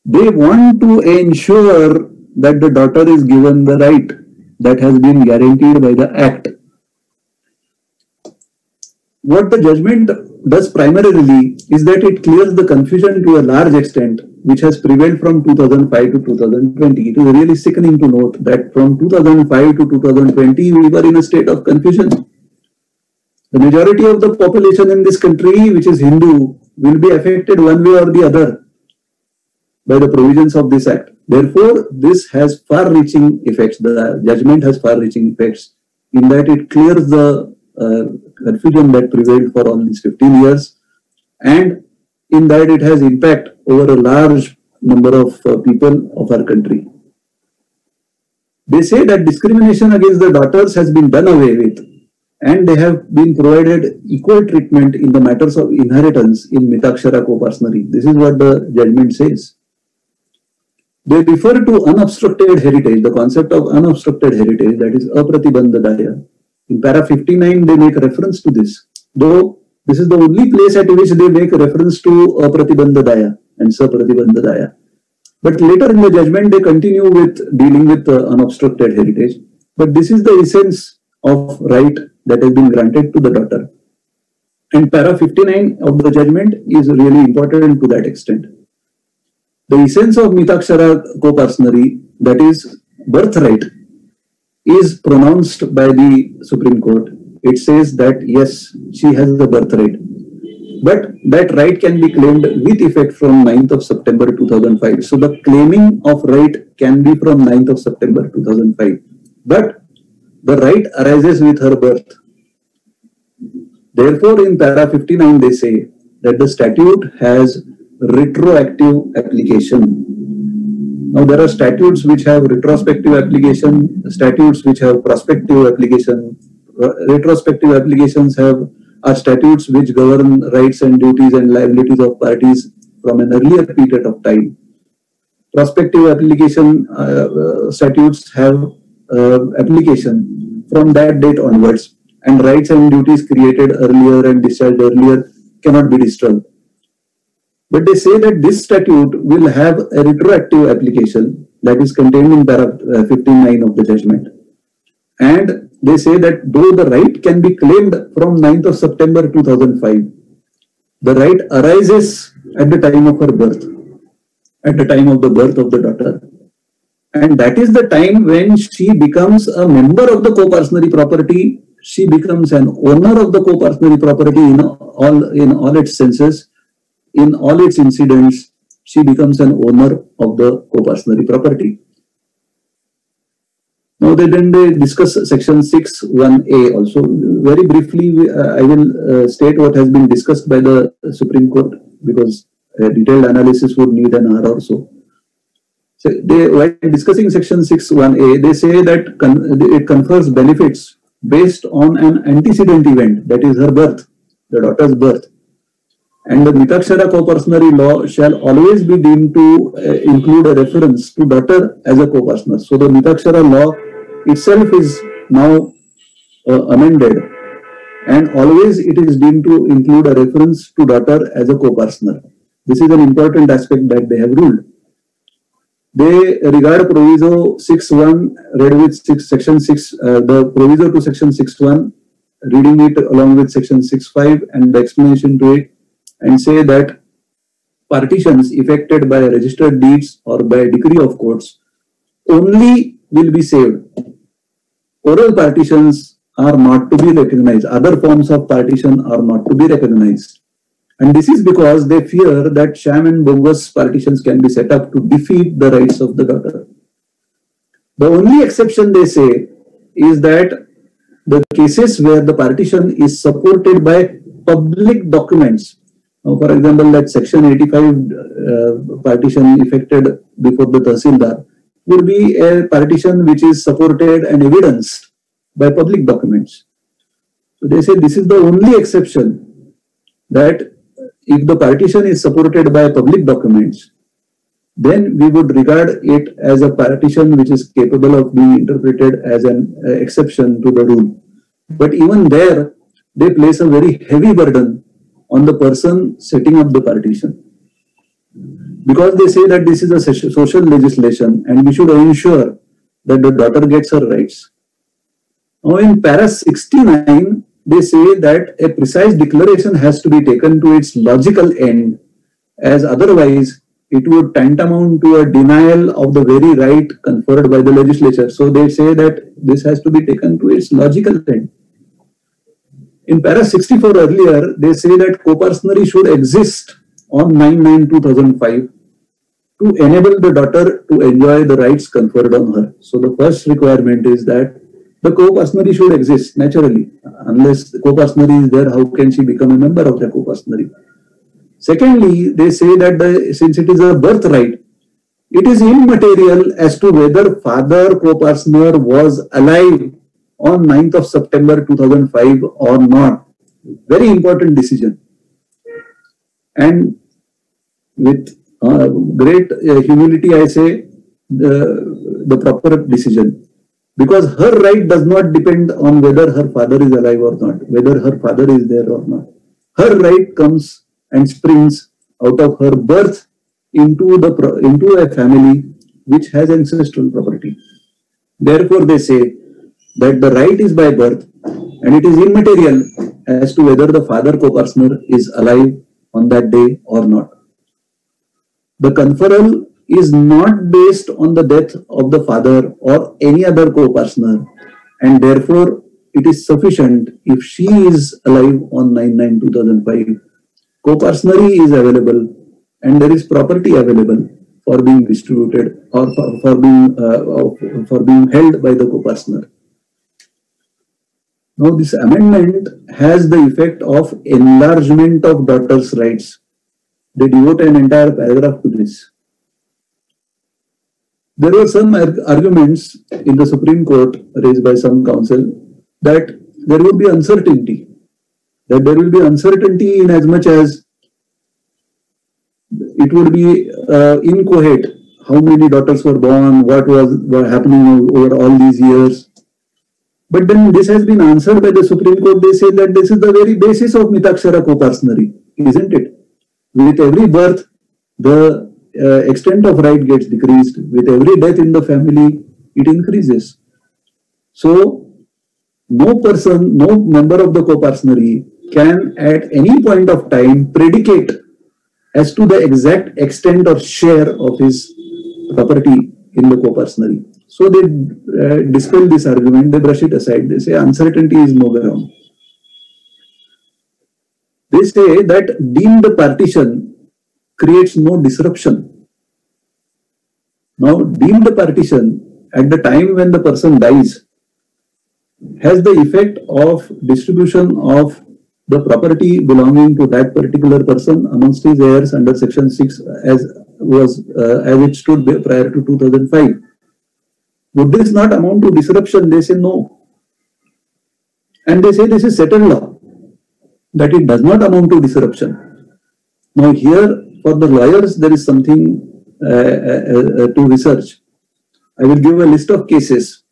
Speaker 3: They want to ensure that the daughter is given the right that has been guaranteed by the Act. What the judgment does primarily is that it clears the confusion to a large extent which has prevailed from 2005 to 2020. It is really sickening to note that from 2005 to 2020 we were in a state of confusion. The majority of the population in this country, which is Hindu, will be affected one way or the other by the provisions of this Act. Therefore, this has far-reaching effects. The judgment has far-reaching effects in that it clears the confusion that prevailed for all these 15 years, and in that it has impact over a large number of people of our country. They say that discrimination against the daughters has been done away with, and they have been provided equal treatment in the matters of inheritance in Mitakshara co-partnery. This is what the judgment says. They refer to unobstructed heritage, the concept of unobstructed heritage, that is apratibandha. In para 59, they make reference to this, though this is the only place at which they make reference to apratibandha and sapratibandha. But later in the judgment, they continue with dealing with unobstructed heritage. But this is the essence of right that has been granted to the daughter. And para 59 of the judgment is really important to that extent. The essence of Mitakshara co-partnery, that is birthright, is pronounced by the Supreme Court. It says that yes, she has the birthright, but that right can be claimed with effect from 9th of September 2005. So the claiming of right can be from 9th of September 2005, but the right arises with her birth. Therefore, in para 59, they say that the statute has retroactive application. Now, there are statutes which have retrospective application, statutes which have prospective application. Retrospective applications are statutes which govern rights and duties and liabilities of parties from an earlier period of time. Prospective application statutes have application from that date onwards, and rights and duties created earlier and discharged earlier cannot be disturbed. But they say that this statute will have a retroactive application that is contained in para 59 of the judgment. And they say that though the right can be claimed from 9th of September 2005, the right arises at the time of her birth, at the time of the birth of the daughter. And that is the time when she becomes a member of the co-partnery property. She becomes an owner of the co-partnery property in all its senses. In all its incidents, she becomes an owner of the co-partnery property. Now, they discuss section 6(1)(a) also. Very briefly, I will state what has been discussed by the Supreme Court, because a detailed analysis would need an hour or so. So while discussing section 6(1)(a), they say that it confers benefits based on an antecedent event, that is her birth, the daughter's birth. And the Mitakshara co-partnery law shall always be deemed to include a reference to daughter as a co-partner. So the Mitakshara law itself is now amended, and always it is deemed to include a reference to daughter as a co-partner. This is an important aspect that they have ruled. They regard proviso 6(1) read with section 6, the proviso to section 6(1), reading it along with section 6(5) and the explanation to it, and say that partitions effected by registered deeds or by decree of courts only will be saved. Oral partitions are not to be recognized. Other forms of partition are not to be recognized. And this is because they fear that sham and bogus partitions can be set up to defeat the rights of the daughter. The only exception, they say, is that the cases where the partition is supported by public documents. Now, for example, that Section 85 partition effected before the Tahsildar would be a partition which is supported and evidenced by public documents. So they say this is the only exception, that if the partition is supported by public documents, then we would regard it as a partition which is capable of being interpreted as an exception to the rule. But even there, they place a very heavy burden on the person setting up the partition, because they say that this is a social legislation and we should ensure that the daughter gets her rights. Now in para 69, they say that a precise declaration has to be taken to its logical end, as otherwise it would tantamount to a denial of the very right conferred by the legislature. So they say that this has to be taken to its logical end. In para 64 earlier, they say that co-personery should exist on 9/9/2005 to enable the daughter to enjoy the rights conferred on her. So the first requirement is that the co-personery should exist naturally. Unless the co-personery is there, how can she become a member of the co-personery? Secondly, they say that since it is a birthright, it is immaterial as to whether father co-personer was alive on 9th of September 2005 or not. Very important decision. And with great humility, I say the proper decision. Because her right does not depend on whether her father is alive or not, whether her father is there or not. Her right comes and springs out of her birth into a family which has ancestral property. Therefore, they say that the right is by birth and it is immaterial as to whether the father co-personer is alive on that day or not. The conferral is not based on the death of the father or any other co-personer, and therefore it is sufficient if she is alive on 9/9/2005. Co-personery is available and there is property available for being distributed or for being held by the co-personer. Now, this amendment has the effect of enlargement of daughter's rights. They devote an entire paragraph to this. There were some arguments in the Supreme Court raised by some counsel that there would be uncertainty. That there will be uncertainty in as much as it would be inchoate. How many daughters were born? What was happening over all these years? But then this has been answered by the Supreme Court. They say that this is the very basis of Mitakshara co-personery, isn't it? With every birth, the extent of right gets decreased. With every death in the family, it increases. So, no person, no member of the co-personery can at any point of time predicate as to the exact extent or share of his property in the co-personery. So they dispel this argument, they brush it aside, they say uncertainty is no ground. They say that deemed partition creates no disruption. Now, deemed partition at the time when the person dies has the effect of distribution of the property belonging to that particular person amongst his heirs under Section 6 as it stood prior to 2005. Would this not amount to disruption? They say no. And they say this is settled law, that it does not amount to disruption. Now here, for the lawyers, there is something to research. I will give a list of cases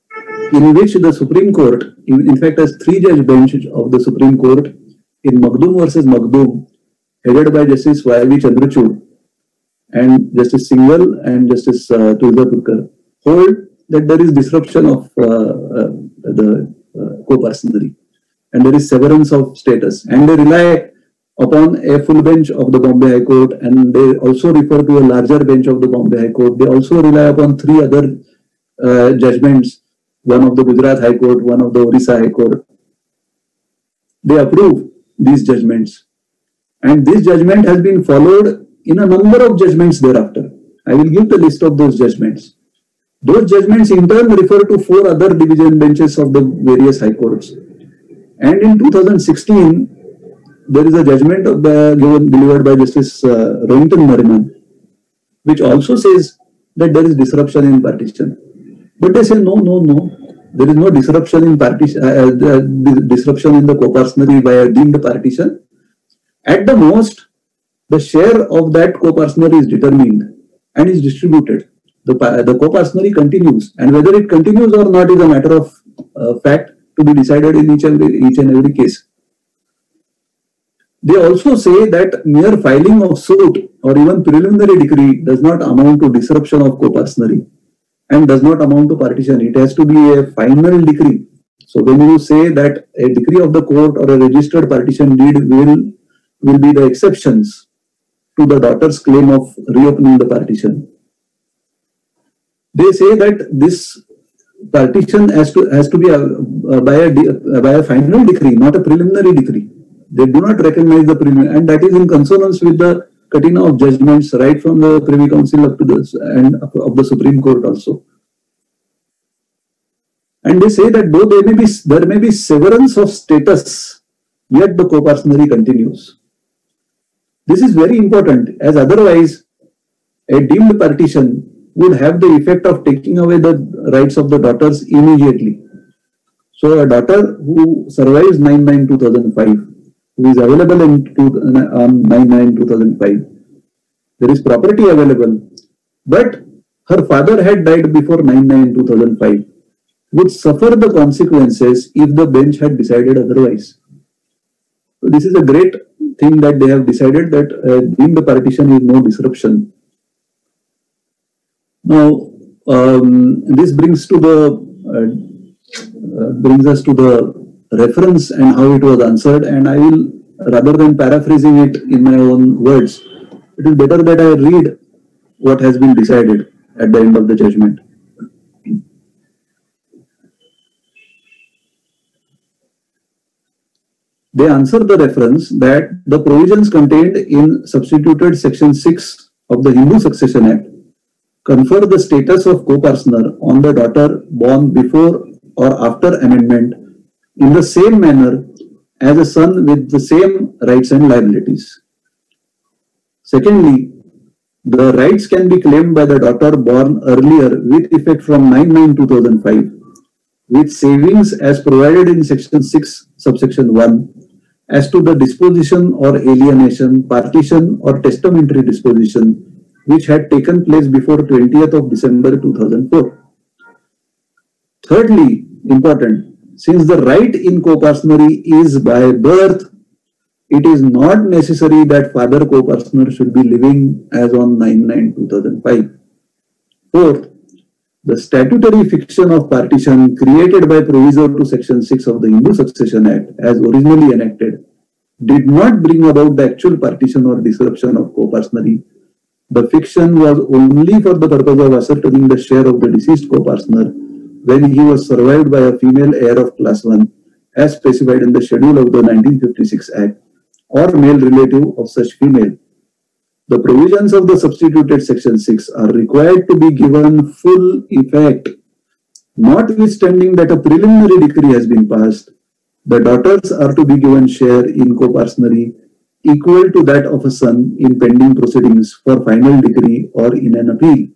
Speaker 3: in which the Supreme Court, in fact, as three-judge bench of the Supreme Court in Magdum versus Magdum, headed by Justice Y.V. Chandrachud and Justice Singhal and Justice Tulsapurkar, hold that there is disruption of the co-personery and there is severance of status, and they rely upon a full bench of the Bombay High Court, and they also refer to a larger bench of the Bombay High Court. They also rely upon three other judgments, one of the Gujarat High Court, one of the Orissa High Court. They approve these judgments, And this judgment has been followed in a number of judgments thereafter. I will give the list of those judgments. Those judgments in turn refer to 4 other division benches of the various high courts. And in 2016, there is a judgment delivered by Justice Rohinton Nariman, which also says that there is disruption in partition. But they say no, there is no disruption in partition, disruption in the co-partnery by a deemed partition. At the most, the share of that co-partner is determined and is distributed. The co-partnery continues, and whether it continues or not is a matter of fact to be decided in each and every case. They also say that mere filing of suit or even preliminary decree does not amount to disruption of co-partnery and does not amount to partition. It has to be a final decree. So when you say that a decree of the court or a registered partition deed will be the exceptions to the daughter's claim of reopening the partition, they say that this partition has to be by a final decree, not a preliminary decree. They do not recognize the preliminary, and that is in consonance with the katina of judgments right from the Privy Council up to and of the Supreme Court also. And they say that though there may be severance of status, yet the co-partnery continues. This is very important, as otherwise a deemed partition would have the effect of taking away the rights of the daughters immediately. So a daughter who survives 9/9/2005, who is available on 9/9/2005, there is property available, but her father had died before 9/9/2005, would suffer the consequences if the bench had decided otherwise. So this is a great thing that they have decided, that deemed partition is no disruption. Now, this brings us to the reference and how it was answered, and I will, rather than paraphrasing it in my own words, it is better that I read what has been decided at the end of the judgment. They answer the reference that the provisions contained in substituted section 6 of the Hindu Succession Act confer the status of co-partner on the daughter born before or after amendment in the same manner as a son with the same rights and liabilities. Secondly, the rights can be claimed by the daughter born earlier with effect from 9/9/2005 with savings as provided in section 6 subsection 1 as to the disposition or alienation, partition or testamentary disposition which had taken place before 20th of December 2004. Thirdly, important, since the right in co-partnery is by birth, it is not necessary that father co-partner should be living as on 9/9/2005. Fourth, the statutory fiction of partition created by proviso to section 6 of the Hindu Succession Act as originally enacted did not bring about the actual partition or disruption of co-partnery. The fiction was only for the purpose of ascertaining the share of the deceased co-partner when he was survived by a female heir of class 1 as specified in the schedule of the 1956 Act or male relative of such female. The provisions of the substituted section 6 are required to be given full effect, notwithstanding that a preliminary decree has been passed. The daughters are to be given share in co-partnery equal to that of a son in pending proceedings for final decree or in an appeal.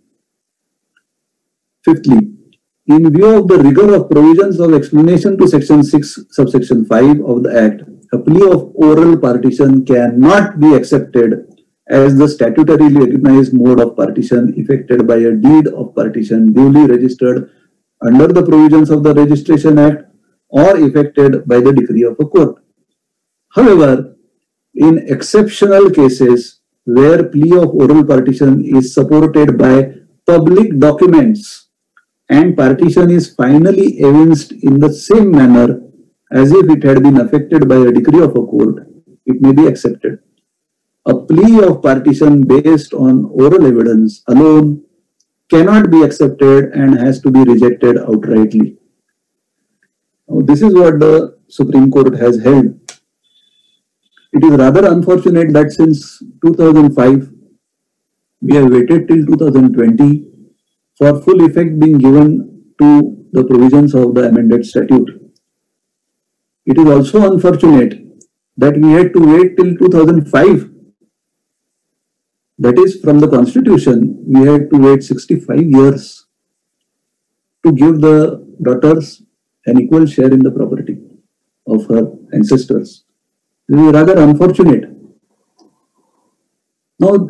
Speaker 3: Fifthly, in view of the rigor of provisions of explanation to section 6 subsection 5 of the Act, a plea of oral partition cannot be accepted as the statutorily recognized mode of partition effected by a deed of partition duly registered under the provisions of the Registration Act or effected by the decree of a court. However, in exceptional cases where plea of oral partition is supported by public documents and partition is finally evinced in the same manner as if it had been affected by a decree of a court, it may be accepted. A plea of partition based on oral evidence alone cannot be accepted and has to be rejected outrightly. Now, this is what the Supreme Court has held. It is rather unfortunate that since 2005, we have waited till 2020 for full effect being given to the provisions of the amended statute. It is also unfortunate that we had to wait till 2005. That is, from the constitution, we had to wait 65 years to give the daughters an equal share in the property of her ancestors. This is rather unfortunate. Now,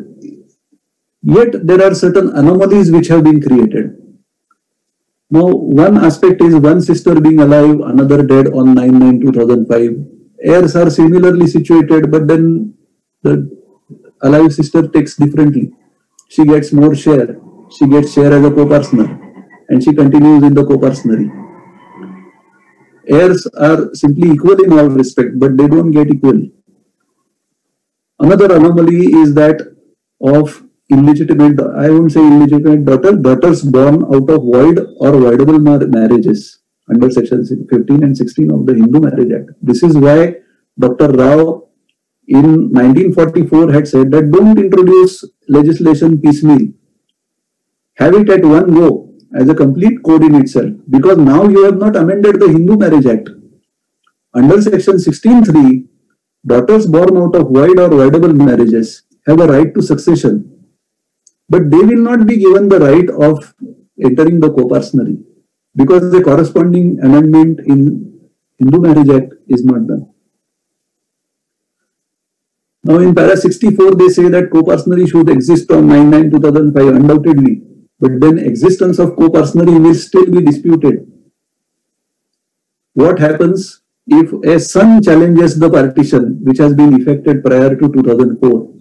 Speaker 3: yet there are certain anomalies which have been created. Now, one aspect is one sister being alive, another dead on 9/9/2005. Heirs are similarly situated, but then the alive sister takes differently. She gets more share. She gets share as a co-partner, and she continues in the co-partnery. Heirs are simply equal in all respect, but they don't get equally. Another anomaly is that of illegitimate, I won't say illegitimate daughters born out of void or voidable marriages under section 15 and 16 of the Hindu Marriage Act. This is why Dr. Rao in 1944 had said that don't introduce legislation piecemeal. Have it at one go as a complete code in itself, because now you have not amended the Hindu Marriage Act. Under section 16(3), daughters born out of void or voidable marriages have a right to succession, but they will not be given the right of entering the co-partnery because the corresponding amendment in Hindu Marriage Act is not done. Now in para 64, they say that co-partnery should exist from 9/9/2005 undoubtedly, but then existence of co-partnery will still be disputed. What happens if a son challenges the partition which has been effected prior to 2004?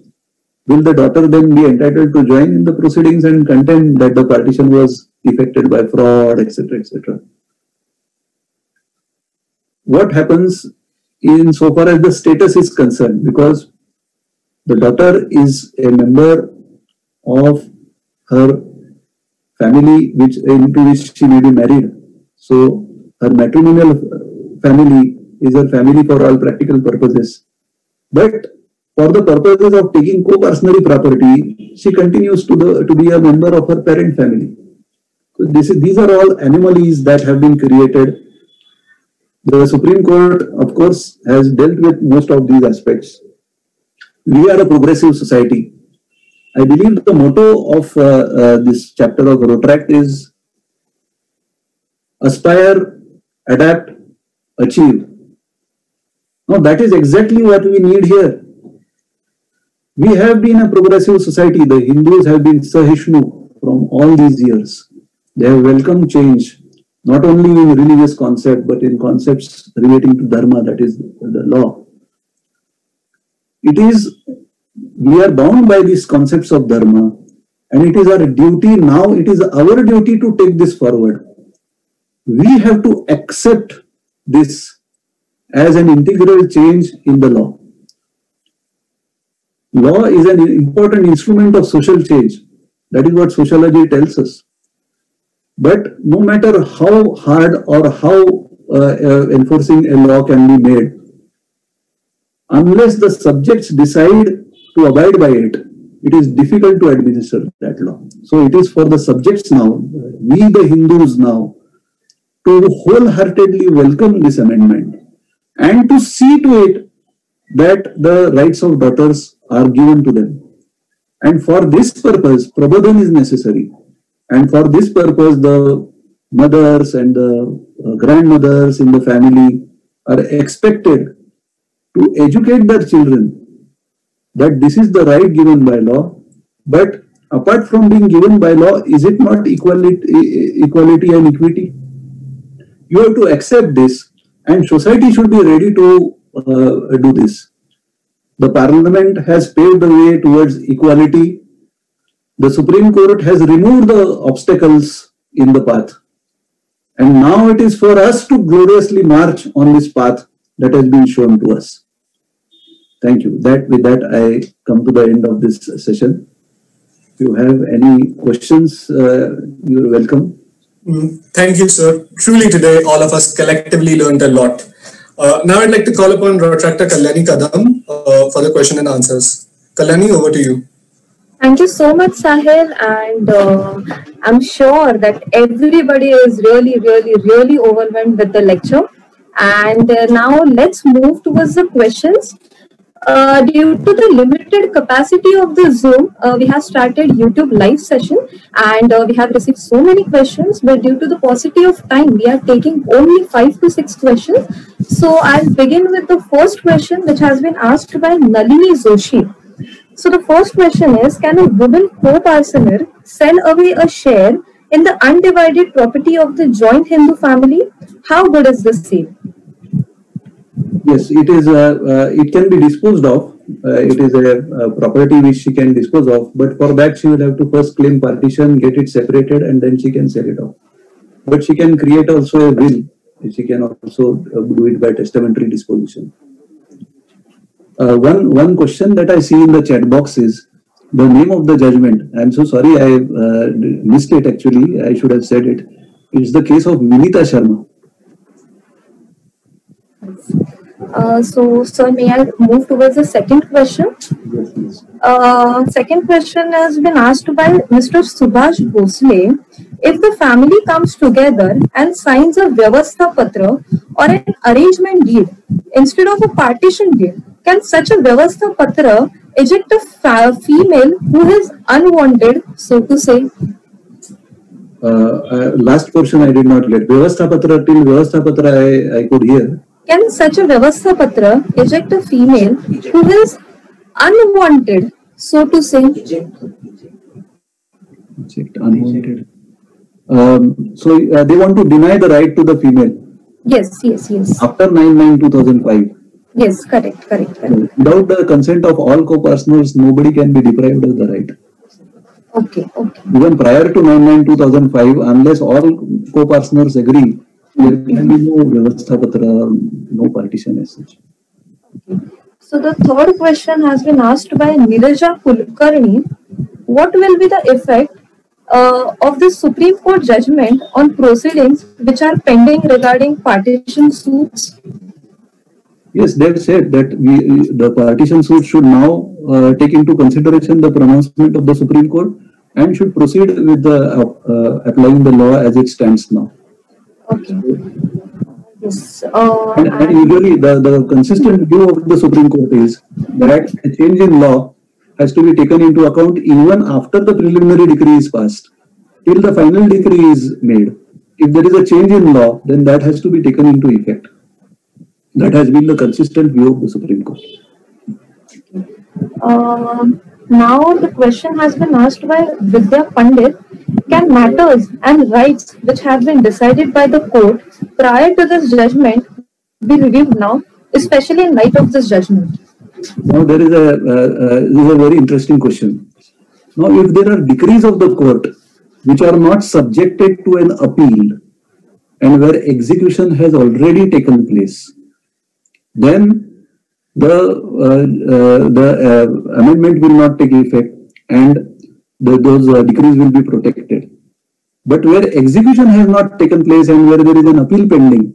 Speaker 3: Will the daughter then be entitled to join in the proceedings and contend that the partition was effected by fraud, etc., etc.? What happens in so far as the status is concerned? Because the daughter is a member of her family into which she may be married. So her matrimonial family is her family for all practical purposes. But for the purposes of taking co-partnery property, she continues to be a member of her parent family. So these are all anomalies that have been created. The Supreme Court, of course, has dealt with most of these aspects. We are a progressive society. I believe the motto of this chapter of Rotaract is aspire, adapt, achieve. Now that is exactly what we need here. We have been a progressive society. The Hindus have been Sahisnu from all these years. They have welcomed change, not only in religious concept, but in concepts relating to Dharma, that is the law. We are bound by these concepts of Dharma, and it is our duty now, it is our duty to take this forward. We have to accept this as an integral change in the law. Law is an important instrument of social change. That is what sociology tells us. But no matter how hard or how enforcing a law can be made, unless the subjects decide to abide by it, it is difficult to administer that law. So it is for the subjects now, we the Hindus now, to wholeheartedly welcome this amendment and to see to it that the rights of daughters are given to them. And for this purpose, Prabodhan is necessary. And for this purpose, the mothers and the grandmothers in the family are expected to educate their children that this is the right given by law. But apart from being given by law, is it not equality and equity? You have to accept this, and society should be ready to do this. The Parliament has paved the way towards equality. The Supreme Court has removed the obstacles in the path. And now it is for us to gloriously march on this path that has been shown to us. Thank you. With that, I come to the end of this session. If you have any questions, you're welcome.
Speaker 1: Thank you, sir. Truly today, all of us collectively learned a lot. Now I'd like to call upon Retractor Kalyani Kadam for the question and answers. Kalyani, over to you.
Speaker 4: Thank you so much, Sahil, and I'm sure that everybody is really overwhelmed with the lecture. And now let's move towards the questions. Due to the limited capacity of the Zoom, we have started YouTube live session, and we have received so many questions, but due to the paucity of time, we are taking only 5 to 6 questions. So I'll begin with the first question, which has been asked by Nalini Zoshi. So the first question is, can a woman co-parsoner sell away a share in the undivided property of the joint Hindu family? How good is this sale?
Speaker 3: Yes, it is. It can be disposed of. It is a property which she can dispose of, but for that she will have to first claim partition, get it separated, and then she can sell it off. But she can create also a will. She can also do it by testamentary disposition. One question that I see in the chat box is the name of the judgment. I'm so sorry, I missed it actually. I should have said it. It's the case of Vinita Sharma.
Speaker 4: So, sir, may I move towards the second question?
Speaker 3: Yes, please.
Speaker 4: Second question has been asked by Mr. Subhash Bhosle. If the family comes together and signs a Vyavastha Patra or an arrangement deed instead of a partition deed, can such a Vyavastha Patra eject a female who is unwanted, so to say?
Speaker 3: Last portion I did not get. Vyavastha Patra, till Vyavastha Patra I could hear.
Speaker 4: Can such a Vyavastha Patra eject a female who is unwanted, so to say?
Speaker 3: Eject, unwanted. So they want to deny the right to the female.
Speaker 4: Yes.
Speaker 3: After 9/9/2005.
Speaker 4: Yes, correct.
Speaker 3: Without the consent of all co-partners, nobody can be deprived of the right.
Speaker 4: Okay.
Speaker 3: Even prior to 9/9/2005, unless all co-partners agree, there can be no Vyavastha Patra or no partition as such.
Speaker 4: So the third question has been asked by Niraja Kulkarni. What will be the effect of the Supreme Court judgment on proceedings which are pending regarding partition suits?
Speaker 3: Yes, they've said that the partition suit should now take into consideration the pronouncement of the Supreme Court and should proceed with the applying the law as it stands now.
Speaker 4: Okay. Yes.
Speaker 3: And usually the consistent view of the Supreme Court is that a change in law has to be taken into account even after the preliminary decree is passed, till the final decree is made. If there is a change in law, then that has to be taken into effect. That has been the consistent view of the Supreme Court.
Speaker 4: Now the question has been asked by Vidya Pandit. Can matters and rights which have been decided by the court prior to this judgment be reviewed now, especially in light of this judgment?
Speaker 3: Now there is a very interesting question. Now if there are decrees of the court which are not subjected to an appeal and where execution has already taken place, then the amendment will not take effect and those decrees will be protected. But where execution has not taken place and where there is an appeal pending,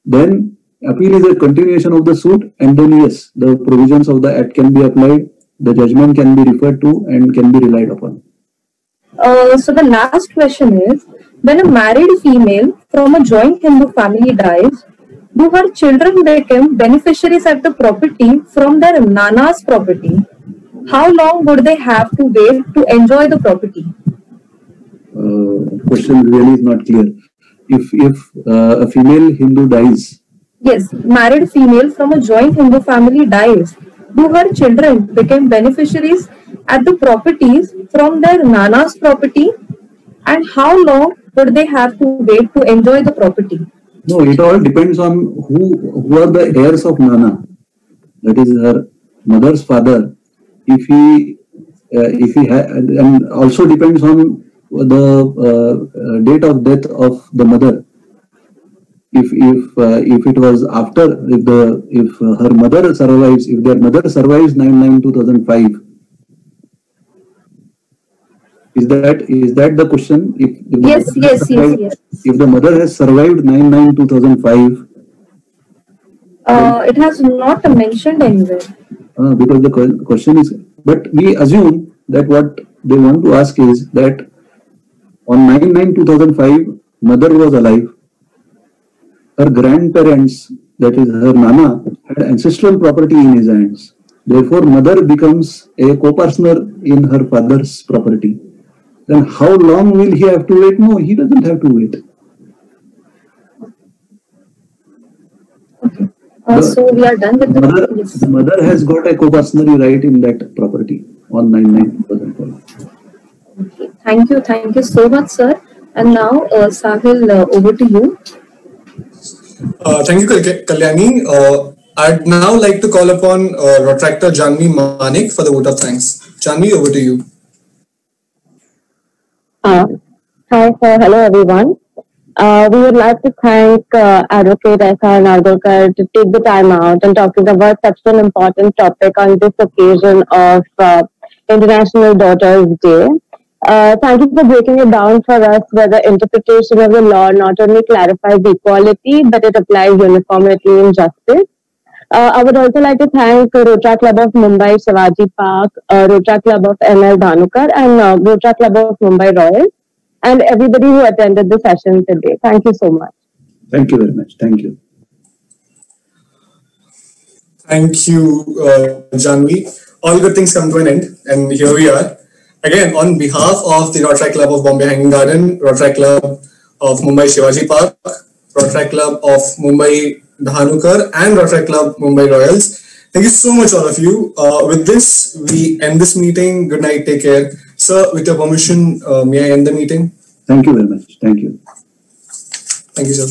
Speaker 3: then appeal is a continuation of the suit, and then yes, the provisions of the Act can be applied, the judgment can be referred to and can be relied upon.
Speaker 4: So the last question is, when a married female from a joint Hindu family dies, do her children become beneficiaries of the property from their nana's property? How long would they have to wait to enjoy the property?
Speaker 3: Question really is not clear. If a female Hindu dies.
Speaker 4: Yes, married female from a joint Hindu family dies, do her children become beneficiaries at the properties from their nana's property? And how long would they have to wait to enjoy the property?
Speaker 3: No, it all depends on who are the heirs of Nana. That is her mother's father. If he and also depends on the date of death of the mother. If it was after, if her mother survives, if their mother survives 9/9/2005, is that the question?
Speaker 4: Yes.
Speaker 3: If the mother has survived 9/9/2005,
Speaker 4: It has not mentioned anywhere.
Speaker 3: Because the question is, but we assume that what they want to ask is that on 9/9/2005, mother was alive. Her grandparents, that is her Nana, had ancestral property in his hands. Therefore, mother becomes a co-partner in her father's property. Then how long will he have to wait? No, he doesn't have to wait.
Speaker 4: Okay. So we are done with the
Speaker 3: mother has got a co-partner right in that property on 9/9/2005.
Speaker 4: Okay. Thank you so much, sir. And now, Sahil, over to you.
Speaker 1: Thank you, Kalyani. I'd now like to call upon Rotractor Janvi Manik for the vote of thanks. Janvi, over to you.
Speaker 5: Hi, sir. Hello, everyone. We would like to thank Advocate S.R. Nargolkar to take the time out and talking about such an important topic on this occasion of International Daughters Day. Thank you for breaking it down for us, where the interpretation of the law not only clarifies equality, but it applies uniformity in justice. I would also like to thank Rotary Club of Mumbai Shivaji Park, Rotary Club of ML Dhanukar, and Rotary Club of Mumbai Royals, and everybody who attended the session today. Thank you so much.
Speaker 3: Thank you very much. Thank you.
Speaker 1: Thank you, Janvi. All good things come to an end, and here we are. Again, on behalf of the Rotary Club of Bombay Hanging Garden, Rotary Club of Mumbai Shivaji Park, Rotary Club of Mumbai Dhanukar, and Rotary Club Mumbai Royals, thank you so much, all of you. With this, we end this meeting. Good night. Take care. Sir, with your permission, may I end the meeting?
Speaker 3: Thank you very much. Thank you.
Speaker 1: Thank you, sir.